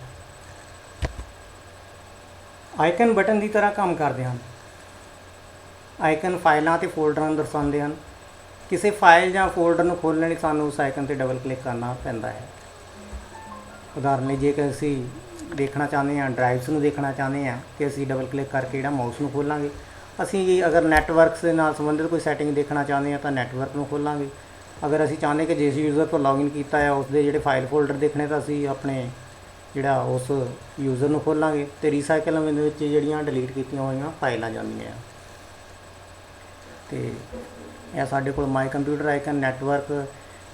ਆਈਕਨ ਬਟਨ ਦੀ ਤਰ੍ਹਾਂ ਕੰਮ ਕਰਦੇ ਹਨ। ਆਈਕਨ ਫਾਈਲਾਂ ਅਤੇ ਫੋਲਡਰਾਂ ਨੂੰ ਦਰਸਾਉਂਦੇ ਹਨ। ਕਿਸੇ ਫਾਈਲ ਜਾਂ ਫੋਲਡਰ ਨੂੰ ਖੋਲ੍ਹਣ ਲਈ ਸਾਨੂੰ ਉਸ ਆਈਕਨ 'ਤੇ ਡਬਲ ਕਲਿੱਕ ਕਰਨਾ ਪੈਂਦਾ ਹੈ। ਉਦਾਹਰਨ ਲਈ ਜੇਕਰ ਅਸੀਂ ਦੇਖਣਾ ਚਾਹੁੰਦੇ ਹਾਂ, ਡਰਾਈਵਸ ਨੂੰ ਦੇਖਣਾ ਚਾਹੁੰਦੇ ਹਾਂ, ਕਿ ਅਸੀਂ ਡਬਲ ਕਲਿੱਕ ਕਰਕੇ ਜਿਹੜਾ ਮਾਊਸ ਨੂੰ ਖੋਲਾਂਗੇ। ਅਸੀਂ ਅਗਰ ਨੈਟਵਰਕਸ ਦੇ ਨਾਲ ਸੰਬੰਧਿਤ ਕੋਈ ਸੈਟਿੰਗ ਦੇਖਣਾ ਚਾਹੁੰਦੇ ਹਾਂ ਤਾਂ ਨੈਟਵਰਕ ਨੂੰ ਖੋਲਾਂਗੇ। ਅਗਰ ਅਸੀਂ ਚਾਹੁੰਦੇ ਕਿ ਜਿਸ ਯੂਜ਼ਰ ਤੋਂ ਲੌਗਇਨ ਕੀਤਾ ਹੈ ਉਸ ਦੇ ਜਿਹੜੇ ਫਾਈਲ ਫੋਲਡਰ ਦੇਖਣੇ, ਤਾਂ ਅਸੀਂ ਆਪਣੇ ਜਿਹੜਾ ਉਸ ਯੂਜ਼ਰ ਨੂੰ ਖੋਲਾਂਗੇ। ਅਤੇ ਰੀਸਾਈਕਲ ਬਿਨ ਵਿੱਚ ਜਿਹੜੀਆਂ ਡਿਲੀਟ ਕੀਤੀਆਂ ਹੋਈਆਂ ਫਾਈਲਾਂ ਜਾਂਦੀਆਂ। ਅਤੇ ਇਹ ਸਾਡੇ ਕੋਲ my computer icon, network,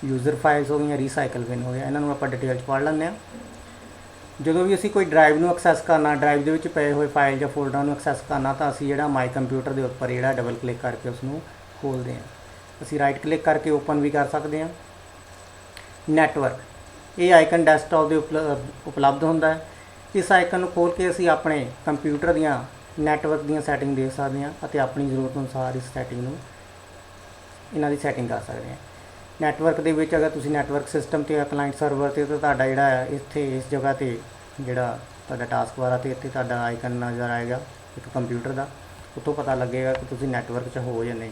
user files ਹੋ ਗਈਆਂ, ਰੀਸਾਈਕਲ ਬਿਨ ਹੋ ਗਿਆ। ਇਹਨਾਂ ਨੂੰ ਆਪਾਂ ਡਿਟੇਲ 'ਚ ਪੜ੍ਹ ਲੈਂਦੇ ਹਾਂ। ਜਦੋਂ ਵੀ ਅਸੀਂ ਕੋਈ ਡਰਾਈਵ ਨੂੰ ਐਕਸੈਸ ਕਰਨਾ, ਡਰਾਈਵ ਦੇ ਵਿੱਚ ਪਏ ਹੋਏ ਫਾਈਲ ਜਾਂ ਫੋਲਡਰਾਂ ਨੂੰ ਐਕਸੈਸ ਕਰਨਾ, ਤਾਂ ਅਸੀਂ ਜਿਹੜਾ ਮਾਈ ਕੰਪਿਊਟਰ ਦੇ ਉੱਪਰ ਜਿਹੜਾ ਡਬਲ ਕਲਿੱਕ ਕਰਕੇ ਉਸ ਨੂੰ ਖੋਲ੍ਹਦੇ ਹਾਂ। ਅਸੀਂ ਰਾਈਟ ਕਲਿੱਕ ਕਰਕੇ ਓਪਨ ਵੀ ਕਰ ਸਕਦੇ ਹਾਂ। ਨੈਟਵਰਕ, ਇਹ ਆਈਕਨ ਡੈਸਕਟਾਪ ਦੇ ਉਪਲਬਧ ਹੁੰਦਾ ਹੈ। ਇਸ ਆਈਕਨ ਨੂੰ ਖੋਲ੍ਹ ਕੇ ਅਸੀਂ ਆਪਣੇ ਕੰਪਿਊਟਰ ਦੀਆਂ ਨੈਟਵਰਕ ਦੀਆਂ ਸੈਟਿੰਗ ਦੇ ਸਕਦੇ ਹਾਂ ਅਤੇ ਆਪਣੀ ਜ਼ਰੂਰਤ ਅਨੁਸਾਰ ਇਸ ਸੈਟਿੰਗ ਨੂੰ ਇਹਨਾਂ ਦੀ ਸੈਟਿੰਗ ਕਰ ਸਕਦੇ ਹਾਂ। ਨੈਟਵਰਕ ਦੇ ਵਿੱਚ ਅਗਰ ਤੁਸੀਂ ਨੈਟਵਰਕ ਸਿਸਟਮ 'ਤੇ ਕਲਾਇੰਟ ਸਰਵਰ 'ਤੇ, ਤਾਂ ਤੁਹਾਡਾ ਜਿਹੜਾ ਹੈ ਇੱਥੇ ਇਸ ਜਗ੍ਹਾ 'ਤੇ ਜਿਹੜਾ ਤੁਹਾਡਾ ਟਾਸਕ ਬਾਰ 'ਤੇ ਇੱਥੇ ਤੁਹਾਡਾ ਆਈਕਨ ਨਜ਼ਰ ਆਏਗਾ ਇੱਕ ਕੰਪਿਊਟਰ ਦਾ। ਉੱਥੋਂ ਪਤਾ ਲੱਗੇਗਾ ਕਿ ਤੁਸੀਂ ਨੈਟਵਰਕ 'ਚ ਹੋ ਜਾਂ ਨਹੀਂ।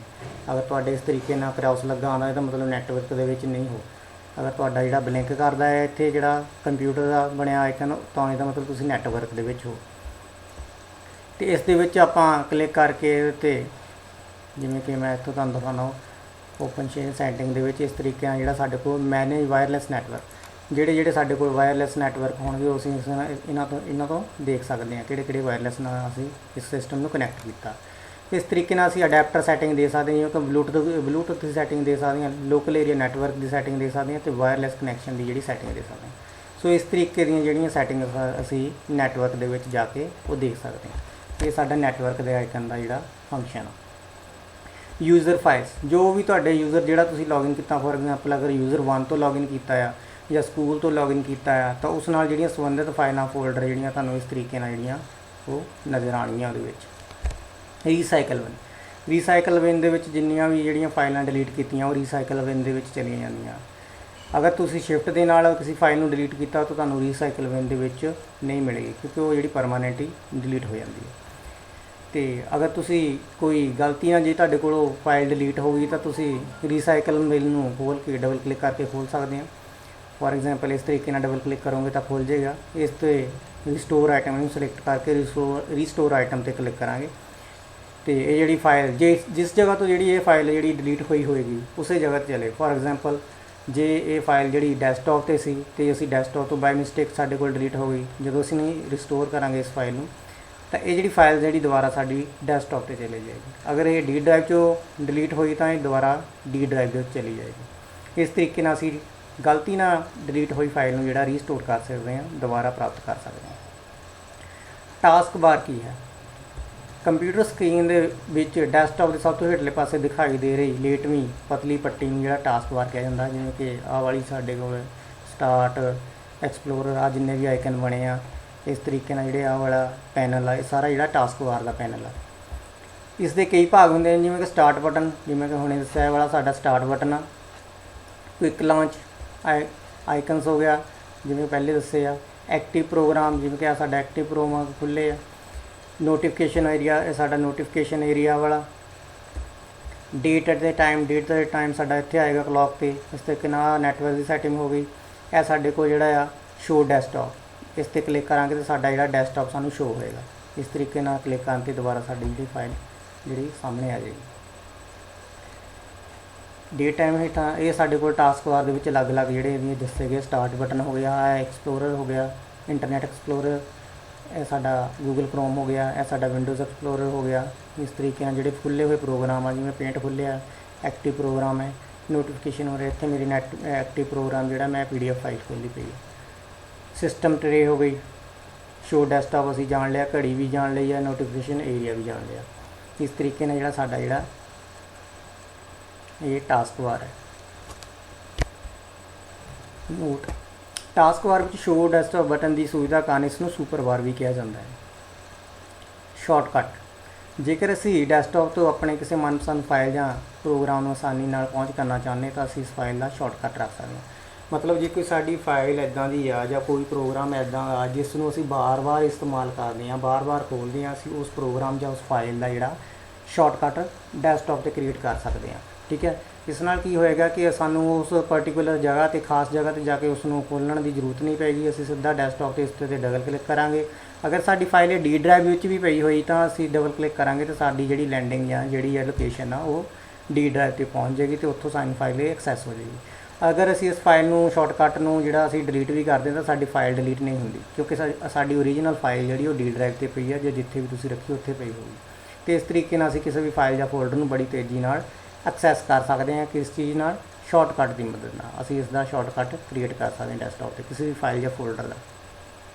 ਅਗਰ ਤੁਹਾਡੇ ਇਸ ਤਰੀਕੇ ਨਾਲ ਕਰਾਉਸ ਲੱਗਾ ਆਉਂਦਾ, ਇਹਦਾ ਮਤਲਬ ਨੈਟਵਰਕ ਦੇ ਵਿੱਚ ਨਹੀਂ ਹੋ। ਅਗਰ ਤੁਹਾਡਾ ਜਿਹੜਾ ਬਲਿੰਕ ਕਰਦਾ ਹੈ ਇੱਥੇ ਜਿਹੜਾ ਕੰਪਿਊਟਰ ਦਾ ਬਣਿਆ ਆਈਕਨ, ਤਾਂ ਇਹਦਾ ਮਤਲਬ ਤੁਸੀਂ ਨੈਟਵਰਕ ਦੇ ਵਿੱਚ ਹੋ। ਅਤੇ ਇਸ ਦੇ ਵਿੱਚ ਆਪਾਂ ਕਲਿੱਕ ਕਰਕੇ ਇਹਦੇ 'ਤੇ, ਜਿਵੇਂ ਕਿ ਮੈਂ ਇੱਥੋਂ ਤੁਹਾਨੂੰ ਦਿਖਾਉਣਾ, ਓਪਨ ਸ਼ੇਅਰ ਸੈਟਿੰਗ ਦੇ ਵਿੱਚ ਇਸ ਤਰੀਕੇ ਨਾਲ ਜਿਹੜਾ ਸਾਡੇ ਕੋਲ ਮੈਨੇਜ ਵਾਇਰਲੈਸ ਨੈਟਵਰਕ, ਜਿਹੜੇ ਸਾਡੇ ਕੋਲ ਵਾਇਰਲੈਸ ਨੈਟਵਰਕ ਹੋਣਗੇ ਉਹ ਅਸੀਂ ਇਹਨਾਂ ਤੋਂ ਦੇਖ ਸਕਦੇ ਹਾਂ ਕਿਹੜੇ ਵਾਇਰਲੈਸ ਨਾਲ ਅਸੀਂ ਇਸ ਸਿਸਟਮ ਨੂੰ ਕਨੈਕਟ ਕੀਤਾ। ਇਸ ਤਰੀਕੇ ਨਾਲ ਅਸੀਂ ਅਡੈਪਟਰ ਸੈਟਿੰਗ ਦੇ ਸਕਦੇ ਹਾਂ, ਜਿਵੇਂ ਕਿ ਬਲੂਟੁੱਥ ਦੀ ਸੈਟਿੰਗ ਦੇ ਸਕਦੇ ਹਾਂ, ਲੋਕਲ ਏਰੀਆ ਨੈਟਵਰਕ ਦੀ ਸੈਟਿੰਗ ਦੇ ਸਕਦੇ ਹਾਂ, ਅਤੇ ਵਾਇਰਲੈਸ ਕਨੈਕਸ਼ਨ ਦੀ ਜਿਹੜੀ ਸੈਟਿੰਗ ਦੇ ਸਕਦੇ ਹਾਂ। ਸੋ ਇਸ ਤਰੀਕੇ ਦੀਆਂ ਜਿਹੜੀਆਂ ਸੈਟਿੰਗਸ ਅਸੀਂ ਨੈਟਵਰਕ ਦੇ ਵਿੱਚ ਜਾ ਕੇ ਉਹ ਦੇਖ ਸਕਦੇ ਹਾਂ। ਇਹ ਸਾਡਾ ਨੈਟਵਰਕ ਦੇ ਆਈਕਨ ਦਾ ਜਿਹੜਾ ਫੰਕਸ਼ਨ ਆ। ਯੂਜ਼ਰ ਫਾਈਲਸ, ਜੋ ਵੀ ਤੁਹਾਡੇ ਯੂਜ਼ਰ ਜਿਹੜਾ ਤੁਸੀਂ ਲੌਗਇਨ ਕੀਤਾ, ਫੋਰ ਐਗਜ਼ਾਮਪਲ ਅਗਰ ਯੂਜ਼ਰ 1 ਤੋਂ ਲੌਗਇਨ ਕੀਤਾ ਆ ਜਾਂ ਸਕੂਲ ਤੋਂ ਲੌਗਇਨ ਕੀਤਾ ਆ, ਤਾਂ ਉਸ ਨਾਲ ਜਿਹੜੀਆਂ ਸੰਬੰਧਿਤ ਫਾਈਲਾਂ ਫੋਲਡਰ ਜਿਹੜੀਆਂ ਤੁਹਾਨੂੰ ਇਸ ਤਰੀਕੇ ਨਾਲ ਜਿਹੜੀਆਂ ਉਹ ਨਜ਼ਰ ਆਉਣਗੀਆਂ ਉਹਦੇ ਵਿੱਚ। ਰੀਸਾਈਕਲ ਬਿਨ ਦੇ ਵਿੱਚ ਜਿੰਨੀਆਂ ਵੀ ਜਿਹੜੀਆਂ ਫਾਈਲਾਂ ਡਿਲੀਟ ਕੀਤੀਆਂ ਉਹ ਰੀਸਾਈਕਲ ਬਿਨ ਦੇ ਵਿੱਚ ਚਲੀਆਂ ਜਾਂਦੀਆਂ। ਅਗਰ ਤੁਸੀਂ ਸ਼ਿਫਟ ਦੇ ਨਾਲ ਕਿਸੇ ਫਾਈਲ ਨੂੰ ਡਿਲੀਟ ਕੀਤਾ ਤਾਂ ਤੁਹਾਨੂੰ ਰੀਸਾਈਕਲ ਬਿਨ ਦੇ ਵਿੱਚ ਨਹੀਂ ਮਿਲੇਗੀ, ਕਿਉਂਕਿ ਉਹ ਜਿਹੜੀ ਪਰਮਾਨੈਂਟਲੀ ਡਿਲੀਟ ਹੋ ਜਾਂਦੀ ਹੈ। ਅਤੇ ਅਗਰ ਤੁਸੀਂ ਕੋਈ ਗਲਤੀ ਨਾਲ ਜੇ ਤੁਹਾਡੇ ਕੋਲੋਂ ਫਾਈਲ ਡਿਲੀਟ ਹੋ ਗਈ, ਤਾਂ ਤੁਸੀਂ ਰੀਸਾਈਕਲ ਬਿਨ ਨੂੰ ਖੋਲ੍ਹ ਕੇ ਡਬਲ ਕਲਿੱਕ ਕਰਕੇ ਖੋਲ੍ਹ ਸਕਦੇ ਹੋ। ਫੋਰ ਐਗਜ਼ਾਮਪਲ ਇਸ ਤਰੀਕੇ ਨਾਲ ਡਬਲ ਕਲਿੱਕ ਕਰੋਗੇ ਤਾਂ ਖੁੱਲ੍ਹ ਜਾਏਗਾ। ਇਸ 'ਤੇ ਰਿਸਟੋਰ ਆਈਟਮ ਨੂੰ ਸਿਲੈਕਟ ਕਰਕੇ ਰੀਸਟੋਰ ਆਈਟਮ 'ਤੇ ਕਲਿੱਕ ਕਰਾਂਗੇ, ਅਤੇ ਇਹ ਜਿਹੜੀ ਫਾਈਲ ਜਿਸ ਜਗ੍ਹਾ ਤੋਂ ਜਿਹੜੀ ਇਹ ਫਾਈਲ ਜਿਹੜੀ ਡਿਲੀਟ ਹੋਈ ਹੋਏਗੀ ਉਸੇ ਜਗ੍ਹਾ 'ਤੇ ਚਲੇ। ਫੋਰ ਐਗਜ਼ਾਮਪਲ ਜੇ ਇਹ ਫਾਈਲ ਜਿਹੜੀ ਡੈਸਕਟਾਪ 'ਤੇ ਸੀ ਅਤੇ ਅਸੀਂ ਡੈਸਕਟਾਪ ਤੋਂ ਬਾਈ ਮਿਸਟੇਕ ਸਾਡੇ ਕੋਲ ਡਿਲੀਟ ਹੋ ਗਈ, ਜਦੋਂ ਅਸੀਂ ਨਹੀਂ ਰਿਸਟੋਰ ਕਰਾਂਗੇ ਇਸ ਫਾਈਲ ਨੂੰ, ਤਾਂ ਇਹ ਜਿਹੜੀ ਫਾਈਲ ਜਿਹੜੀ ਦੁਬਾਰਾ ਸਾਡੀ ਡੈਸਕਟਾਪ 'ਤੇ ਚਲੀ ਜਾਏਗੀ। ਅਗਰ ਇਹ ਡੀ ਡਰਾਈਵ 'ਚੋਂ ਡਿਲੀਟ ਹੋਈ ਤਾਂ ਇਹ ਦੁਬਾਰਾ ਡੀ ਡਰਾਈਵ ਦੇ ਵਿੱਚ ਚਲੀ ਜਾਏਗੀ। ਇਸ ਤਰੀਕੇ ਨਾਲ ਅਸੀਂ ਗਲਤੀ ਨਾਲ ਡਿਲੀਟ ਹੋਈ ਫਾਈਲ ਨੂੰ ਜਿਹੜਾ ਰੀਸਟੋਰ ਕਰ ਸਕਦੇ ਹਾਂ, ਦੁਬਾਰਾ ਪ੍ਰਾਪਤ ਕਰ ਸਕਦੇ ਹਾਂ। ਟਾਸਕ ਬਾਰ ਕੀ ਹੈ? ਕੰਪਿਊਟਰ ਸਕਰੀਨ ਦੇ ਵਿੱਚ ਡੈਸਕਟਾਪ ਦੇ ਸਭ ਤੋਂ ਹੇਠਲੇ ਪਾਸੇ ਦਿਖਾਈ ਦੇ ਰਹੀ ਲੇਟਵੀਂ ਪਤਲੀ ਪੱਟੀ ਨੂੰ ਜਿਹੜਾ ਟਾਸਕ ਬਾਰ ਕਿਹਾ ਜਾਂਦਾ। ਜਿਵੇਂ ਕਿ ਆਹ ਵਾਲੀ ਸਾਡੇ ਕੋਲ ਸਟਾਰਟ, ਐਕਸਪਲੋਰਰ, ਆ ਜਿੰਨੇ ਵੀ ਆਈਕਨ ਬਣੇ ਆ, ਇਸ ਤਰੀਕੇ ਨਾਲ ਜਿਹੜੇ ਆਹ ਵਾਲਾ ਪੈਨਲ ਆ, ਇਹ ਸਾਰਾ ਜਿਹੜਾ ਟਾਸਕ ਬਾਰ ਦਾ ਪੈਨਲ ਆ। ਇਸ ਦੇ ਕਈ ਭਾਗ ਹੁੰਦੇ ਨੇ, ਜਿਵੇਂ ਕਿ ਸਟਾਰਟ ਬਟਨ, ਜਿਵੇਂ ਕਿ ਹੁਣੇ ਦੱਸਿਆ ਇਹ ਵਾਲਾ ਸਾਡਾ ਸਟਾਰਟ ਬਟਨ ਆ। ਕੁਇਕ ਲਾਂਚ ਆਈਕਨਸ ਹੋ ਗਿਆ, ਜਿਵੇਂ ਪਹਿਲੇ ਦੱਸੇ ਆ। ਐਕਟਿਵ ਪ੍ਰੋਗਰਾਮ, ਜਿਵੇਂ ਕਿ ਆ ਸਾਡਾ ਐਕਟਿਵ ਪ੍ਰੋਗਰਾਮ ਖੁੱਲ੍ਹੇ ਆ। ਨੋਟੀਫਿਕੇਸ਼ਨ ਏਰੀਆ, ਇਹ ਸਾਡਾ ਨੋਟੀਫਿਕੇਸ਼ਨ ਏਰੀਆ ਵਾਲਾ। ਡੇਟ ਐਟ ਦਾ ਟਾਈਮ ਸਾਡਾ ਇੱਥੇ ਆਏਗਾ ਕਲੌਕ 'ਤੇ। ਇਸ ਤਰੀਕੇ ਨਾਲ ਨੈਟਵਰਕ ਦੀ ਸੈਟਿੰਗ ਹੋ ਗਈ। ਇਹ ਸਾਡੇ ਕੋਲ ਜਿਹੜਾ ਆ ਸ਼ੋ ਡੈਸਕਟਾਪ, ਇਸ 'ਤੇ ਕਲਿੱਕ ਕਰਾਂਗੇ ਤਾਂ ਸਾਡਾ ਜਿਹੜਾ ਡੈਸਕਟਾਪ ਸਾਨੂੰ ਸ਼ੋ ਹੋਏਗਾ। ਇਸ ਤਰੀਕੇ ਨਾਲ ਕਲਿੱਕ ਕਰਨ 'ਤੇ ਦੁਬਾਰਾ ਸਾਡੀ ਜਿਹੜੀ ਫਾਈਲ ਜਿਹੜੀ ਸਾਹਮਣੇ ਆ ਜਾਏਗੀ। ਡੇ ਟਾਈਮ ਹੇਠਾਂ ਇਹ ਸਾਡੇ ਕੋਲ ਟਾਸਕ ਬਾਰ ਦੇ ਵਿੱਚ ਅਲੱਗ-ਅਲੱਗ ਜਿਹੜੇ ਇਹਦੀਆਂ ਦੱਸੇ ਗਏ ਸਟਾਰਟ ਬਟਨ ਹੋ ਗਿਆ, ਐਕਸਪਲੋਰਰ ਹੋ ਗਿਆ, ਇੰਟਰਨੈਟ ਐਕਸਪਲੋਰਰ, ਇਹ ਸਾਡਾ ਗੂਗਲ ਕ੍ਰੋਮ ਹੋ ਗਿਆ, ਇਹ ਸਾਡਾ ਵਿੰਡੋਜ਼ ਐਕਸਪਲੋਰਰ ਹੋ ਗਿਆ। ਇਸ ਤਰੀਕੇ ਨਾਲ ਜਿਹੜੇ ਖੁੱਲ੍ਹੇ ਹੋਏ ਪ੍ਰੋਗਰਾਮ ਆ, ਜਿਵੇਂ ਪੇਂਟ ਖੁੱਲ੍ਹਿਆ, ਐਕਟਿਵ ਪ੍ਰੋਗਰਾਮ ਹੈ, ਨੋਟੀਫਿਕੇਸ਼ਨ ਹੋ ਰਿਹਾ। ਇੱਥੇ ਮੇਰੀ ਨੈਟ ਐਕਟਿਵ ਪ੍ਰੋਗਰਾਮ ਜਿਹੜਾ ਮੈਂ PDF ਫਾਈਲ ਖੋਲ੍ਹੀ ਪਈ ਹੈ। ਸਿਸਟਮ ਟਰੇ ਹੋ ਗਈ, ਸ਼ੋ ਡੈਸਕਟਾਪ ਅਸੀਂ ਜਾਣ ਲਿਆ, ਘੜੀ ਵੀ ਜਾਣ ਲਈ ਹੈ, ਨੋਟੀਫਿਕੇਸ਼ਨ ਏਰੀਆ ਵੀ ਜਾਣ ਲਿਆ। ਇਸ ਤਰੀਕੇ ਨਾਲ ਜਿਹੜਾ ਸਾਡਾ ਜਿਹੜਾ ਇਹ ਟਾਸਕ ਬਾਰ ਹੈ। ਨੋਟ ਟਾਸਕ ਬਾਰ ਵਿੱਚ ਸ਼ੋ ਡੈਸਕਟਾਪ ਬਟਨ ਦੀ ਸੁਵਿਧਾ ਕਾਰਨ ਇਸ ਨੂੰ ਸੁਪਰ ਬਾਰ ਵੀ ਕਿਹਾ ਜਾਂਦਾ ਹੈ। ਸ਼ਾਰਟਕਟ, ਜੇਕਰ ਅਸੀਂ ਡੈਸਕਟਾਪ ਤੋਂ ਆਪਣੇ ਕਿਸੇ ਮਨਪਸੰਦ ਫਾਈਲ ਜਾਂ ਪ੍ਰੋਗਰਾਮ ਨੂੰ ਆਸਾਨੀ ਨਾਲ ਪਹੁੰਚ ਕਰਨਾ ਚਾਹੁੰਦੇ ਤਾਂ ਅਸੀਂ ਇਸ ਫਾਈਲ ਦਾ ਸ਼ਾਰਟਕਟ ਰੱਖ ਸਕਦੇ ਹਾਂ। ਮਤਲਬ ਜੇ ਕੋਈ ਸਾਡੀ ਫਾਈਲ ਇੱਦਾਂ ਦੀ ਆ ਜਾਂ ਕੋਈ ਪ੍ਰੋਗਰਾਮ ਇੱਦਾਂ ਆ ਜਿਸ ਨੂੰ ਅਸੀਂ ਬਾਰ-ਬਾਰ ਇਸਤੇਮਾਲ ਕਰਦੇ ਹਾਂ, ਬਾਰ-ਬਾਰ ਖੋਲ੍ਹਦੇ ਹਾਂ, ਅਸੀਂ ਉਸ ਪ੍ਰੋਗਰਾਮ ਜਾਂ ਉਸ ਫਾਈਲ ਦਾ ਜਿਹੜਾ ਸ਼ਾਰਟਕਟ ਡੈਸਕਟਾਪ 'ਤੇ ਕ੍ਰੀਏਟ ਕਰ ਸਕਦੇ ਹਾਂ। ਠੀਕ ਹੈ, ਇਸ ਨਾਲ ਕੀ ਹੋਏਗਾ ਕਿ ਸਾਨੂੰ ਉਸ ਪਰਟੀਕੂਲਰ ਜਗ੍ਹਾ 'ਤੇ, ਖਾਸ ਜਗ੍ਹਾ 'ਤੇ ਜਾ ਕੇ ਉਸ ਨੂੰ ਖੋਲ੍ਹਣ ਦੀ ਜ਼ਰੂਰਤ ਨਹੀਂ ਪਏਗੀ। ਅਸੀਂ ਸਿੱਧਾ ਡੈਸਕਟਾਪ 'ਤੇ ਇਸ 'ਤੇ ਡਬਲ ਕਲਿੱਕ ਕਰਾਂਗੇ। ਅਗਰ ਸਾਡੀ ਫਾਈਲ ਡੀ ਡਰਾਈਵ ਵਿੱਚ ਵੀ ਪਈ ਹੋਈ ਤਾਂ ਅਸੀਂ ਡਬਲ ਕਲਿੱਕ ਕਰਾਂਗੇ ਤਾਂ ਸਾਡੀ ਜਿਹੜੀ ਲੈਂਡਿੰਗ ਜਾਂ ਜਿਹੜੀ ਹੈ ਲੋਕੇਸ਼ਨ ਆ ਉਹ ਡੀ ਡਰਾਈਵ 'ਤੇ ਪਹੁੰਚ ਜਾਏਗੀ ਅਤੇ ਉੱਥੋਂ ਸਾਡੀ ਫਾਈਲ ਐਕਸੈਸ ਹੋ ਜਾਏਗੀ। ਅਗਰ ਅਸੀਂ ਇਸ ਫਾਈਲ ਨੂੰ ਸ਼ਾਰਟਕਟ ਨੂੰ ਜਿਹੜਾ ਅਸੀਂ ਡਿਲੀਟ ਵੀ ਕਰਦੇ ਤਾਂ ਸਾਡੀ ਫਾਈਲ ਡਿਲੀਟ ਨਹੀਂ ਹੁੰਦੀ, ਕਿਉਂਕਿ ਸਾਡੀ ਓਰੀਜਨਲ ਫਾਈਲ ਜਿਹੜੀ ਉਹ ਡੀ ਡਰਾਈਵ 'ਤੇ ਪਈ ਹੈ ਜਾਂ ਜਿੱਥੇ ਵੀ ਤੁਸੀਂ ਰੱਖੀ ਉੱਥੇ ਪਈ ਹੋਊਗੀ। ਅਤੇ ਇਸ ਤਰੀਕੇ ਨਾਲ ਅਸੀਂ ਕਿਸੇ ਵੀ ਫਾਈਲ ਜਾਂ ਫੋਲਡਰ ਨੂੰ ਬੜੀ ਤੇਜ਼ੀ ਨਾਲ ਐਕਸੈਸ ਕਰ ਸਕਦੇ ਹਾਂ। ਕਿਸ ਚੀਜ਼ ਨਾਲ? ਸ਼ਾਰਟਕਟ ਦੀ ਮਦਦ ਨਾਲ ਅਸੀਂ ਇਸ ਦਾ ਸ਼ਾਰਟਕਟ ਕ੍ਰੀਏਟ ਕਰ ਸਕਦੇ ਹਾਂ ਡੈਸਕਟਾਪ 'ਤੇ ਕਿਸੇ ਵੀ ਫਾਈਲ ਜਾਂ ਫੋਲਡਰ ਦਾ।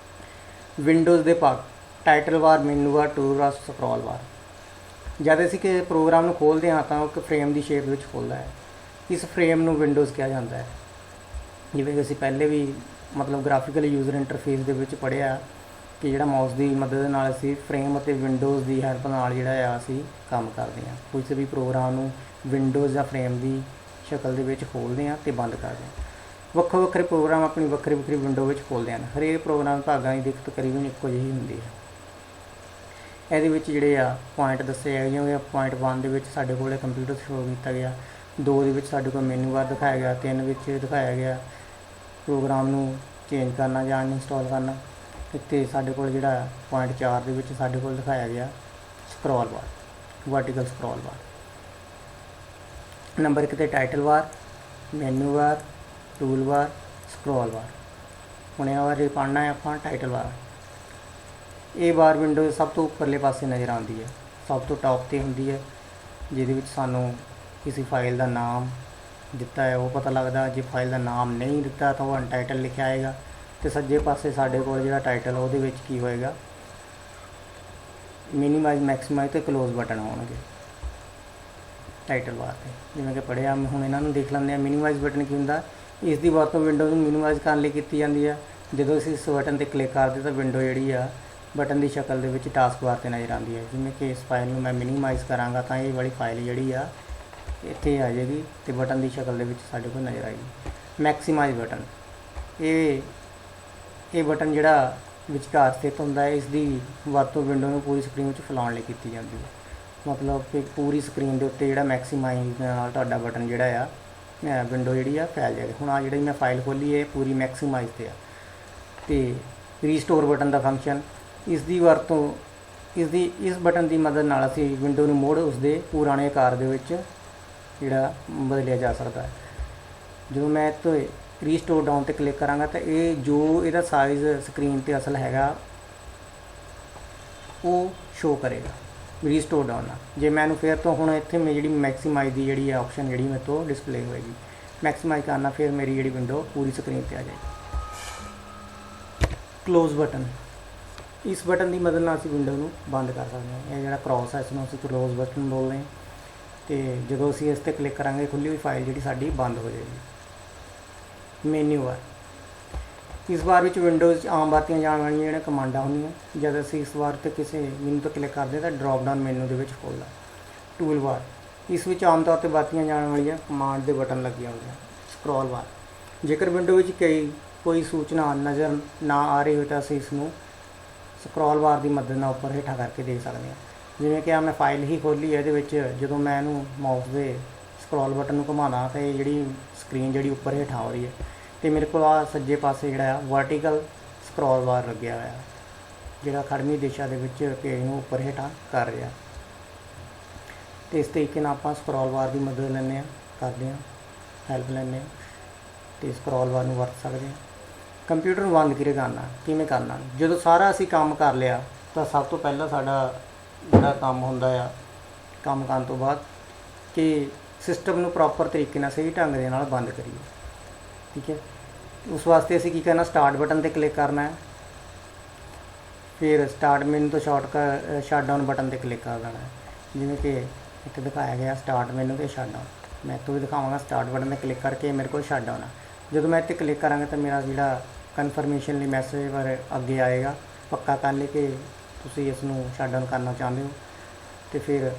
ਵਿੰਡੋਜ਼ ਦੇ ਭਾਗ: ਟਾਈਟਲ ਬਾਰ, ਮੈਨੂ ਬਾਰ, ਟੂਲ ਬਾਰ, ਸਕਰੋਲ ਬਾਰ। ਜਦ ਅਸੀਂ ਕਿ ਪ੍ਰੋਗਰਾਮ ਨੂੰ ਖੋਲ੍ਹਦੇ ਹਾਂ ਤਾਂ ਉਹ ਇੱਕ ਫਰੇਮ ਦੀ ਸ਼ੇਪ ਵਿੱਚ ਖੁੱਲ੍ਹਦਾ ਹੈ। ਇਸ ਫਰੇਮ ਨੂੰ ਵਿੰਡੋਜ਼ ਕਿਹਾ ਜਾਂਦਾ ਹੈ। ਜਿਵੇਂ ਕਿ ਅਸੀਂ ਪਹਿਲੇ ਵੀ ਮਤਲਬ ਗ੍ਰਾਫਿਕਲ ਯੂਜ਼ਰ ਇੰਟਰਫੇਸ ਦੇ ਵਿੱਚ ਪੜ੍ਹਿਆ ਕਿ ਜਿਹੜਾ ਮਾਊਸ ਦੀ ਮਦਦ ਨਾਲ ਅਸੀਂ ਫਰੇਮ ਅਤੇ ਵਿੰਡੋਜ਼ ਦੀ ਹੈਲਪ ਨਾਲ ਜਿਹੜਾ ਆ ਅਸੀਂ ਕੰਮ ਕਰਦੇ ਹਾਂ। ਕਿਸੇ ਵੀ ਪ੍ਰੋਗਰਾਮ ਨੂੰ ਵਿੰਡੋਜ਼ ਜਾਂ ਫਰੇਮ ਦੀ ਸ਼ਕਲ ਦੇ ਵਿੱਚ ਖੋਲ੍ਹਦੇ ਹਾਂ ਅਤੇ ਬੰਦ ਕਰਦੇ ਹਾਂ। ਵੱਖੋ ਵੱਖਰੇ ਪ੍ਰੋਗਰਾਮ ਆਪਣੀ ਵੱਖਰੀ ਵੱਖਰੀ ਵਿੰਡੋ ਵਿੱਚ ਖੋਲ੍ਹਦੇ ਹਨ। ਹਰੇਕ ਪ੍ਰੋਗਰਾਮ ਭਾਗਾਂ ਦੀ ਦਿੱਕਤ ਤਕਰੀਬਨ ਇੱਕੋ ਜਿਹੀ ਹੁੰਦੀ ਹੈ। ਇਹਦੇ ਵਿੱਚ ਜਿਹੜੇ ਆ ਪੁਆਇੰਟ ਦੱਸੇ ਹੈਗੇ, ਜਿਵੇਂ ਪੁਆਇੰਟ 1 ਦੇ ਵਿੱਚ ਸਾਡੇ ਕੋਲ ਕੰਪਿਊਟਰ ਸ਼ੋ ਕੀਤਾ ਗਿਆ, 2 ਦੇ ਵਿੱਚ ਸਾਡੇ ਕੋਲ ਮੈਨੂ ਬਾਰ ਦਿਖਾਇਆ ਗਿਆ, 3 ਵਿੱਚ ਦਿਖਾਇਆ ਗਿਆ ਪ੍ਰੋਗਰਾਮ ਨੂੰ ਚੇਂਜ ਕਰਨਾ ਜਾਂ ਅਨਇੰਸਟਾਲ ਕਰਨਾ। ਇੱਥੇ ਸਾਡੇ ਕੋਲ ਜਿਹੜਾ ਪੁਆਇੰਟ 4 ਦੇ ਵਿੱਚ ਸਾਡੇ ਕੋਲ ਦਿਖਾਇਆ ਗਿਆ scroll bar, vertical scroll bar. Number 1 'ਤੇ ਟਾਈਟਲ ਬਾਰ, ਮੈਨੂ ਬਾਰ, ਟੂਲ ਬਾਰ, ਸਕਰੋਲ ਬਾਰ। ਹੁਣ ਇਹ ਬਾਰੇ ਪੜ੍ਹਨਾ ਹੈ ਆਪਾਂ ਟਾਈਟਲ ਬਾਰ। ਇਹ ਬਾਰ ਵਿੰਡੋ ਦੇ ਸਭ ਤੋਂ ਉੱਪਰਲੇ ਪਾਸੇ ਨਜ਼ਰ ਆਉਂਦੀ ਹੈ, ਸਭ ਤੋਂ ਟੌਪ 'ਤੇ ਹੁੰਦੀ ਹੈ, ਜਿਹਦੇ ਵਿੱਚ ਸਾਨੂੰ ਕਿਸੇ ਫਾਈਲ ਦਾ ਨਾਮ ਦਿੱਤਾ ਹੈ ਉਹ ਪਤਾ ਲੱਗਦਾ। ਜੇ ਫਾਈਲ ਦਾ ਨਾਮ ਨਹੀਂ ਦਿੱਤਾ ਤਾਂ ਉਹ ਅਨਟਾਈਟਲ ਲਿਖਿਆ ਆਏਗਾ। ਅਤੇ ਸੱਜੇ ਪਾਸੇ ਸਾਡੇ ਕੋਲ ਜਿਹੜਾ ਟਾਈਟਲ ਉਹਦੇ ਵਿੱਚ ਕੀ ਹੋਏਗਾ, ਮਿਨੀਮਾਈਜ਼, ਮੈਕਸੀਮਾਈਜ਼ ਅਤੇ ਕਲੋਜ਼ ਬਟਨ ਹੋਣਗੇ ਟਾਈਟਲ ਬਾਰ 'ਤੇ। ਜਿਵੇਂ ਕਿ ਪੜ੍ਹਿਆ, ਹੁਣ ਇਹਨਾਂ ਨੂੰ ਦੇਖ ਲੈਂਦੇ ਹਾਂ। ਮਿਨੀਮਾਈਜ਼ ਬਟਨ ਕੀ ਹੁੰਦਾ? ਇਸ ਦੀ ਵਰਤੋਂ ਵਿੰਡੋ ਨੂੰ ਮਿਨੀਮਾਈਜ਼ ਕਰਨ ਲਈ ਕੀਤੀ ਜਾਂਦੀ ਹੈ। ਜਦੋਂ ਅਸੀਂ ਇਸ ਬਟਨ 'ਤੇ ਕਲਿੱਕ ਕਰਦੇ ਤਾਂ ਵਿੰਡੋ ਜਿਹੜੀ ਆ ਬਟਨ ਦੀ ਸ਼ਕਲ ਦੇ ਵਿੱਚ ਟਾਸਕ ਬਾਰ 'ਤੇ ਨਜ਼ਰ ਆਉਂਦੀ ਹੈ। ਜਿਵੇਂ ਕਿ ਇਸ ਫਾਈਲ ਨੂੰ ਮੈਂ ਮਿਨੀਮਾਈਜ਼ ਕਰਾਂਗਾ ਤਾਂ ਇਹ ਵਾਲੀ ਫਾਈਲ ਜਿਹੜੀ ਆ ਇੱਥੇ ਆ ਜਾਏਗੀ ਅਤੇ ਬਟਨ ਦੀ ਸ਼ਕਲ ਦੇ ਵਿੱਚ ਸਾਡੇ ਕੋਲ ਨਜ਼ਰ ਆਏਗੀ। ਮੈਕਸੀਮਾਈਜ਼ ਬਟਨ, ਇਹ ਬਟਨ ਜਿਹੜਾ ਵਿਚਕਾਰ ਸਥਿਤ ਹੁੰਦਾ ਹੈ, ਇਸ ਦੀ ਵਰਤੋਂ ਵਿੰਡੋ ਨੂੰ ਪੂਰੀ ਸਕਰੀਨ ਵਿੱਚ ਫੈਲਾਉਣ ਲਈ ਕੀਤੀ ਜਾਂਦੀ ਹੈ। ਮਤਲਬ ਕਿ ਪੂਰੀ ਸਕਰੀਨ ਦੇ ਉੱਤੇ ਜਿਹੜਾ ਮੈਕਸੀਮਾਈਜ਼ ਨਾਲ ਤੁਹਾਡਾ ਬਟਨ ਜਿਹੜਾ ਆ ਵਿੰਡੋ ਜਿਹੜੀ ਆ ਫੈਲ ਜਾਏਗੀ। ਹੁਣ ਆ ਜਿਹੜੀ ਮੈਂ ਫਾਈਲ ਖੋਲ੍ਹੀ ਹੈ ਪੂਰੀ ਮੈਕਸੀਮਾਈਜ਼ 'ਤੇ ਆ। ਅਤੇ ਰੀਸਟੋਰ ਬਟਨ ਦਾ ਫੰਕਸ਼ਨ, ਇਸ ਦੀ ਵਰਤੋਂ ਇਸ ਬਟਨ ਦੀ ਮਦਦ ਨਾਲ ਅਸੀਂ ਵਿੰਡੋ ਨੂੰ ਮੁੜ ਉਸਦੇ ਪੁਰਾਣੇ ਆਕਾਰ ਦੇ ਵਿੱਚ ਜਿਹੜਾ ਬਦਲਿਆ ਜਾ ਸਕਦਾ ਹੈ। ਜਦੋਂ ਮੈਂ ਇੱਥੇ ਰੀਸਟੋਰ ਡਾਊਨ 'ਤੇ ਕਲਿੱਕ ਕਰਾਂਗਾ ਤਾਂ ਇਹ ਜੋ ਇਹਦਾ ਸਾਈਜ਼ ਸਕਰੀਨ 'ਤੇ ਅਸਲ ਹੈਗਾ ਉਹ ਸ਼ੋ ਕਰੇਗਾ ਰੀਸਟੋਰ ਡਾਊਨ ਨਾਲ। ਜੇ ਮੈਨੂੰ ਫਿਰ ਤੋਂ ਹੁਣ ਇੱਥੇ ਮੇਰੀ ਜਿਹੜੀ ਮੈਕਸੀਮਾਈਜ਼ ਦੀ ਜਿਹੜੀ ਹੈ ਆਪਸ਼ਨ ਜਿਹੜੀ ਮੇਰੇ ਤੋਂ ਡਿਸਪਲੇ ਹੋਏਗੀ, ਮੈਕਸੀਮਾਈਜ਼ ਕਰਨਾ, ਫਿਰ ਮੇਰੀ ਜਿਹੜੀ ਵਿੰਡੋ ਪੂਰੀ ਸਕਰੀਨ 'ਤੇ ਆ ਜਾਏਗੀ। ਕਲੋਜ਼ ਬਟਨ, ਇਸ ਬਟਨ ਦੀ ਮਦਦ ਨਾਲ ਅਸੀਂ ਵਿੰਡੋ ਨੂੰ ਬੰਦ ਕਰ ਸਕਦੇ ਹਾਂ। ਇਹ ਜਿਹੜਾ ਕ੍ਰੋਸ ਹੈ ਇਸ ਨੂੰ ਅਸੀਂ ਕਲੋਜ਼ ਬਟਨ ਬੋਲਦੇ ਹਾਂ। ਅਤੇ ਜਦੋਂ ਅਸੀਂ ਇਸ 'ਤੇ ਕਲਿੱਕ ਕਰਾਂਗੇ ਖੁੱਲ੍ਹੀ ਹੋਈ ਫਾਈਲ ਜਿਹੜੀ ਸਾਡੀ ਬੰਦ ਹੋ ਜਾਏਗੀ। ਮੈਨੂ ਬਾਰ, ਇਸ ਬਾਰ ਵਿੱਚ ਵਿੰਡੋਜ਼ 'ਚ ਆਮ ਵਰਤੀਆਂ ਜਾਣ ਵਾਲੀਆਂ ਜਿਹੜੀਆਂ ਕਮਾਂਡਾਂ ਹੁੰਦੀਆਂ, ਜਦ ਅਸੀਂ ਇਸ ਬਾਰ 'ਤੇ ਕਿਸੇ ਮੈਨੂ 'ਤੇ ਕਲਿੱਕ ਕਰਦੇ ਤਾਂ ਡਰੋਪ ਡਾਊਨ ਮੈਨੂ ਦੇ ਵਿੱਚ ਖੁੱਲ੍ਹਦਾ। ਟੂਲ ਬਾਰ, ਇਸ ਵਿੱਚ ਆਮ ਤੌਰ 'ਤੇ ਵਰਤੀਆਂ ਜਾਣ ਵਾਲੀਆਂ ਕਮਾਂਡ ਦੇ ਬਟਨ ਲੱਗੇ ਹੁੰਦੇ ਹਨ। ਸਕਰੋਲ ਬਾਰ, ਜੇਕਰ ਵਿੰਡੋ ਵਿੱਚ ਕੋਈ ਸੂਚਨਾ ਨਜ਼ਰ ਨਾ ਆ ਰਹੀ ਹੋਵੇ ਤਾਂ ਅਸੀਂ ਇਸ ਨੂੰ ਸਕਰੋਲ ਬਾਰ ਦੀ ਮਦਦ ਨਾਲ ਉੱਪਰ ਹੇਠਾਂ ਕਰਕੇ ਦੇਖ ਸਕਦੇ ਹਾਂ। ਜਿਵੇਂ ਕਿ ਮੈਂ ਫਾਈਲ ਹੀ ਖੋਲ੍ਹੀ ਹੈ, ਇਹਦੇ ਵਿੱਚ ਜਦੋਂ ਮੈਂ ਇਹਨੂੰ ਮਾਊਸ ਦੇ ਸਕਰੋਲ ਬਟਨ ਨੂੰ ਘੁਮਾਉਣਾ ਤਾਂ ਇਹ ਜਿਹੜੀ ਸਕਰੀਨ ਜਿਹੜੀ ਉੱਪਰ ਹੇਠਾਂ ਹੋ ਰਹੀ ਹੈ ਅਤੇ ਮੇਰੇ ਕੋਲ ਆ ਸੱਜੇ ਪਾਸੇ ਜਿਹੜਾ ਆ ਵਰਟੀਕਲ ਸਕਰੋਲ ਬਾਰ ਲੱਗਿਆ ਹੋਇਆ, ਜਿਹੜਾ ਖੜਵੀਂ ਦਿਸ਼ਾ ਦੇ ਵਿੱਚ ਪੇਜ ਨੂੰ ਉੱਪਰ ਹੇਠਾਂ ਕਰ ਰਿਹਾ। ਅਤੇ ਇਸ ਤਰੀਕੇ ਨਾਲ ਆਪਾਂ ਸਕਰੋਲ ਬਾਰ ਦੀ ਮਦਦ ਲੈਂਦੇ ਹਾਂ, ਕਰਦੇ ਹਾਂ, ਹੈਲਪ ਲੈਂਦੇ ਹਾਂ ਅਤੇ ਸਕਰੋਲ ਬਾਰ ਨੂੰ ਵਰਤ ਸਕਦੇ ਹਾਂ। ਕੰਪਿਊਟਰ ਨੂੰ ਬੰਦ ਕਿਵੇਂ ਕਰਨਾ। ਜਦੋਂ ਸਾਰਾ ਅਸੀਂ ਕੰਮ ਕਰ ਲਿਆ ਤਾਂ ਸਭ ਤੋਂ ਪਹਿਲਾਂ ਸਾਡਾ ਜਿਹੜਾ ਕੰਮ ਹੁੰਦਾ ਆ, ਕੰਮ ਕਰਨ ਤੋਂ ਬਾਅਦ ਕਿ ਸਿਸਟਮ ਨੂੰ ਪ੍ਰੋਪਰ ਤਰੀਕੇ ਨਾਲ ਸਹੀ ਢੰਗ ਦੇ ਨਾਲ ਬੰਦ ਕਰੀਏ। ਠੀਕ ਹੈ, ਉਸ ਵਾਸਤੇ ਅਸੀਂ ਕੀ ਕਰਨਾ, ਸਟਾਰਟ ਬਟਨ 'ਤੇ ਕਲਿੱਕ ਕਰਨਾ ਹੈ, ਫਿਰ ਸਟਾਰਟ ਮੈਨੂ ਤੋਂ ਸ਼ਟਡਾਊਨ ਬਟਨ 'ਤੇ ਕਲਿੱਕ ਕਰ ਦੇਣਾ ਹੈ। ਜਿਵੇਂ ਕਿ ਇੱਥੇ ਦਿਖਾਇਆ ਗਿਆ ਸਟਾਰਟ ਮੈਨੂ ਤੇ ਸ਼ਟਡਾਊਨ, ਮੈਂ ਇੱਥੋਂ ਵੀ ਦਿਖਾਵਾਂਗਾ। ਸਟਾਰਟ ਬਟਨ 'ਤੇ ਕਲਿੱਕ ਕਰਕੇ ਮੇਰੇ ਕੋਲ ਸ਼ਟਡਾਊਨ ਆ। ਜਦੋਂ ਮੈਂ ਇੱਥੇ ਕਲਿੱਕ ਕਰਾਂਗਾ ਤਾਂ ਮੇਰਾ ਜਿਹੜਾ ਕਨਫਰਮੇਸ਼ਨ ਲਈ ਮੈਸੇਜ ਪਰ ਅੱਗੇ ਆਏਗਾ, ਪੱਕਾ ਕਰ ਲਈ ਕਿ ਤੁਸੀਂ ਇਸ ਨੂੰ ਸ਼ਟਡਾਊਨ ਕਰਨਾ ਚਾਹੁੰਦੇ ਹੋ, ਅਤੇ ਫਿਰ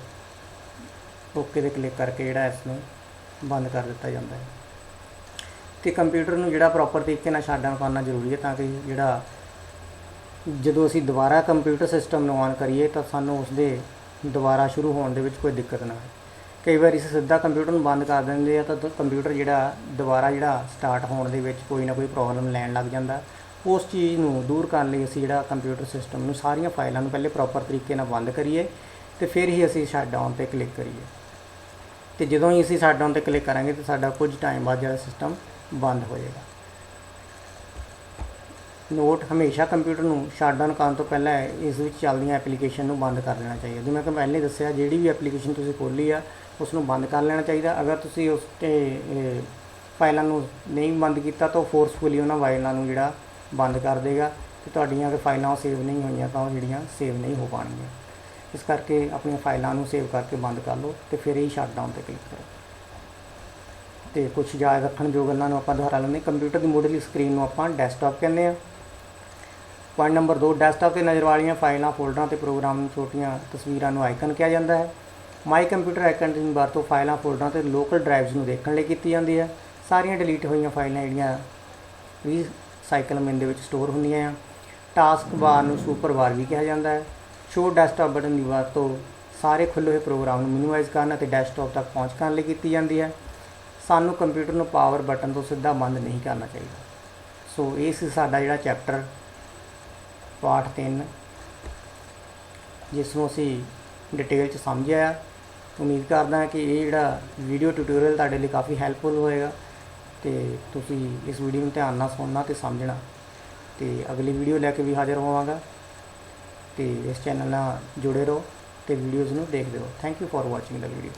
ਓਕੇ 'ਤੇ ਕਲਿੱਕ ਕਰਕੇ ਜਿਹੜਾ ਇਸ ਨੂੰ ਬੰਦ ਕਰ ਦਿੱਤਾ ਜਾਂਦਾ ਹੈ। ਅਤੇ ਕੰਪਿਊਟਰ ਨੂੰ ਜਿਹੜਾ ਪ੍ਰੋਪਰ ਤਰੀਕੇ ਨਾਲ ਸ਼ਟਡਾਊਨ ਕਰਨਾ ਜ਼ਰੂਰੀ ਹੈ, ਤਾਂ ਕਿ ਜਿਹੜਾ ਜਦੋਂ ਅਸੀਂ ਦੁਬਾਰਾ ਕੰਪਿਊਟਰ ਸਿਸਟਮ ਨੂੰ ਔਨ ਕਰੀਏ ਤਾਂ ਸਾਨੂੰ ਉਸਦੇ ਦੁਬਾਰਾ ਸ਼ੁਰੂ ਹੋਣ ਦੇ ਵਿੱਚ ਕੋਈ ਦਿੱਕਤ ਨਾ ਆਏ। ਕਈ ਵਾਰੀ ਅਸੀਂ ਸਿੱਧਾ ਕੰਪਿਊਟਰ ਨੂੰ ਬੰਦ ਕਰ ਦਿੰਦੇ ਆ ਤਾਂ ਕੰਪਿਊਟਰ ਜਿਹੜਾ ਦੁਬਾਰਾ ਸਟਾਰਟ ਹੋਣ ਦੇ ਵਿੱਚ ਕੋਈ ਨਾ ਕੋਈ ਪ੍ਰੋਬਲਮ ਲੈਣ ਲੱਗ ਜਾਂਦਾ। ਉਸ ਚੀਜ਼ ਨੂੰ ਦੂਰ ਕਰਨ ਲਈ ਅਸੀਂ ਜਿਹੜਾ ਕੰਪਿਊਟਰ ਸਿਸਟਮ ਨੂੰ ਸਾਰੀਆਂ ਫਾਈਲਾਂ ਨੂੰ ਪਹਿਲੇ ਪ੍ਰੋਪਰ ਤਰੀਕੇ ਨਾਲ ਬੰਦ ਕਰੀਏ ਅਤੇ ਫਿਰ ਹੀ ਅਸੀਂ ਸ਼ਟਡਾਊਨ 'ਤੇ ਕਲਿੱਕ ਕਰੀਏ। ਅਤੇ ਜਦੋਂ ਹੀ ਅਸੀਂ ਸ਼ਟਡਾਊਨ 'ਤੇ ਕਲਿੱਕ ਕਰਾਂਗੇ ਤਾਂ ਸਾਡਾ ਕੁਝ ਟਾਈਮ ਬਾਅਦ ਜਿਹੜਾ ਸਿਸਟਮ ਬੰਦ ਹੋ ਜਾਏਗਾ। ਨੋਟ, ਹਮੇਸ਼ਾ ਕੰਪਿਊਟਰ ਨੂੰ ਸ਼ਟਡਾਊਨ ਕਰਨ ਤੋਂ ਪਹਿਲਾਂ ਇਸ ਵਿੱਚ ਚੱਲਦੀਆਂ ਐਪਲੀਕੇਸ਼ਨ ਨੂੰ ਬੰਦ ਕਰ ਦੇਣਾ ਚਾਹੀਦਾ। ਜਿਵੇਂ ਕਿ ਪਹਿਲੇ ਦੱਸਿਆ, ਜਿਹੜੀ ਵੀ ਐਪਲੀਕੇਸ਼ਨ ਤੁਸੀਂ ਖੋਲ੍ਹੀ ਆ ਉਸ ਨੂੰ ਬੰਦ ਕਰ ਲੈਣਾ ਚਾਹੀਦਾ। ਅਗਰ ਤੁਸੀਂ ਉਸ 'ਤੇ ਫਾਈਲਾਂ ਨੂੰ ਨਹੀਂ ਬੰਦ ਕੀਤਾ ਤਾਂ ਉਹ ਫੋਰਸਫੁਲੀ ਉਹਨਾਂ ਫਾਈਲਾਂ ਨੂੰ ਜਿਹੜਾ ਬੰਦ ਕਰ ਦੇਗਾ, ਅਤੇ ਤੁਹਾਡੀਆਂ ਅਗਰ ਫਾਈਲਾਂ ਉਹ ਸੇਵ ਨਹੀਂ ਹੋਈਆਂ ਤਾਂ ਉਹ ਜਿਹੜੀਆਂ ਸੇਵ ਨਹੀਂ ਹੋ ਪਾਉਣਗੀਆਂ। ਇਸ ਕਰਕੇ ਆਪਣੀਆਂ ਫਾਈਲਾਂ ਨੂੰ ਸੇਵ ਕਰਕੇ ਬੰਦ ਕਰ ਲਓ ਅਤੇ ਫਿਰ ਹੀ ਸ਼ਟਡਾਊਨ 'ਤੇ ਕਲਿੱਕ ਕਰੋ। ਅਤੇ ਕੁਛ ਯਾਦ ਰੱਖਣ ਜੋ ਗੱਲਾਂ ਨੂੰ ਆਪਾਂ ਦੁਹਰਾ ਲੈਂਦੇ। ਕੰਪਿਊਟਰ ਦੀ ਮੁੱਢਲੀ ਸਕਰੀਨ ਨੂੰ ਆਪਾਂ ਡੈਸਕਟਾਪ ਕਹਿੰਦੇ ਹਾਂ। ਪੁਆਇੰਟ ਨੰਬਰ 2, ਡੈਸਕਟਾਪ 'ਤੇ ਨਜ਼ਰ ਵਾਲੀਆਂ ਫਾਈਲਾਂ, ਫੋਲਡਰਾਂ ਅਤੇ ਪ੍ਰੋਗਰਾਮ ਨੂੰ ਛੋਟੀਆਂ ਤਸਵੀਰਾਂ ਨੂੰ ਆਈਕਨ ਕਿਹਾ ਜਾਂਦਾ ਹੈ। ਮਾਈ ਕੰਪਿਊਟਰ ਆਈਕਨ ਦੀ ਵਰਤੋਂ ਫਾਈਲਾਂ, ਫੋਲਡਰਾਂ ਅਤੇ ਲੋਕਲ ਡਰਾਈਵਸ ਨੂੰ ਦੇਖਣ ਲਈ ਕੀਤੀ ਜਾਂਦੀ ਹੈ। ਸਾਰੀਆਂ ਡਿਲੀਟ ਹੋਈਆਂ ਫਾਈਲਾਂ ਜਿਹੜੀਆਂ ਰੀਸਾਈਕਲ ਬਿਨ ਦੇ ਵਿੱਚ ਸਟੋਰ ਹੁੰਦੀਆਂ ਆ। ਟਾਸਕ ਬਾਰ ਨੂੰ ਸੁਪਰ ਬਾਰ ਵੀ ਕਿਹਾ ਜਾਂਦਾ ਹੈ। ਸ਼ੋ ਡੈਸਕਟਾਪ ਬਟਨ ਦੀ ਵਰਤੋਂ ਸਾਰੇ ਖੁੱਲ੍ਹੇ ਹੋਏ ਪ੍ਰੋਗਰਾਮ ਨੂੰ ਮਿਨੀਮਾਈਜ਼ ਕਰਨ ਅਤੇ ਡੈਸਕਟਾਪ ਤੱਕ ਪਹੁੰਚ ਕਰਨ ਲਈ ਕੀਤੀ ਜਾਂਦੀ ਹੈ। ਸਾਨੂੰ ਕੰਪਿਊਟਰ ਨੂੰ ਪਾਵਰ ਬਟਨ ਤੋਂ ਸਿੱਧਾ ਬੰਦ ਨਹੀਂ ਕਰਨਾ ਚਾਹੀਦਾ। ਸੋ ਇਹ ਸੀ ਸਾਡਾ ਜਿਹੜਾ ਚੈਪਟਰ ਪਾਠ 3, ਜਿਸ ਨੂੰ ਅਸੀਂ ਡਿਟੇਲ 'ਚ ਸਮਝਿਆ। ਉਮੀਦ ਕਰਦਾ ਹਾਂ ਕਿ ਇਹ ਜਿਹੜਾ ਵੀਡੀਓ ਟਿਊਟੋਰੀਅਲ ਤੁਹਾਡੇ ਲਈ ਕਾਫੀ ਹੈਲਪਫੁਲ ਹੋਏਗਾ, ਅਤੇ ਤੁਸੀਂ ਇਸ ਵੀਡੀਓ ਨੂੰ ਧਿਆਨ ਨਾਲ ਸੁਣਨਾ ਅਤੇ ਸਮਝਣਾ। ਅਤੇ ਅਗਲੀ ਵੀਡੀਓ ਲੈ ਕੇ ਵੀ ਹਾਜ਼ਰ ਹੋਵਾਂਗਾ, ਅਤੇ ਇਸ ਚੈਨਲ ਨਾਲ ਜੁੜੇ ਰਹੋ ਅਤੇ ਵੀਡੀਓਜ਼ ਨੂੰ ਦੇਖਦੇ ਰਹੋ। Thank you for watching the video.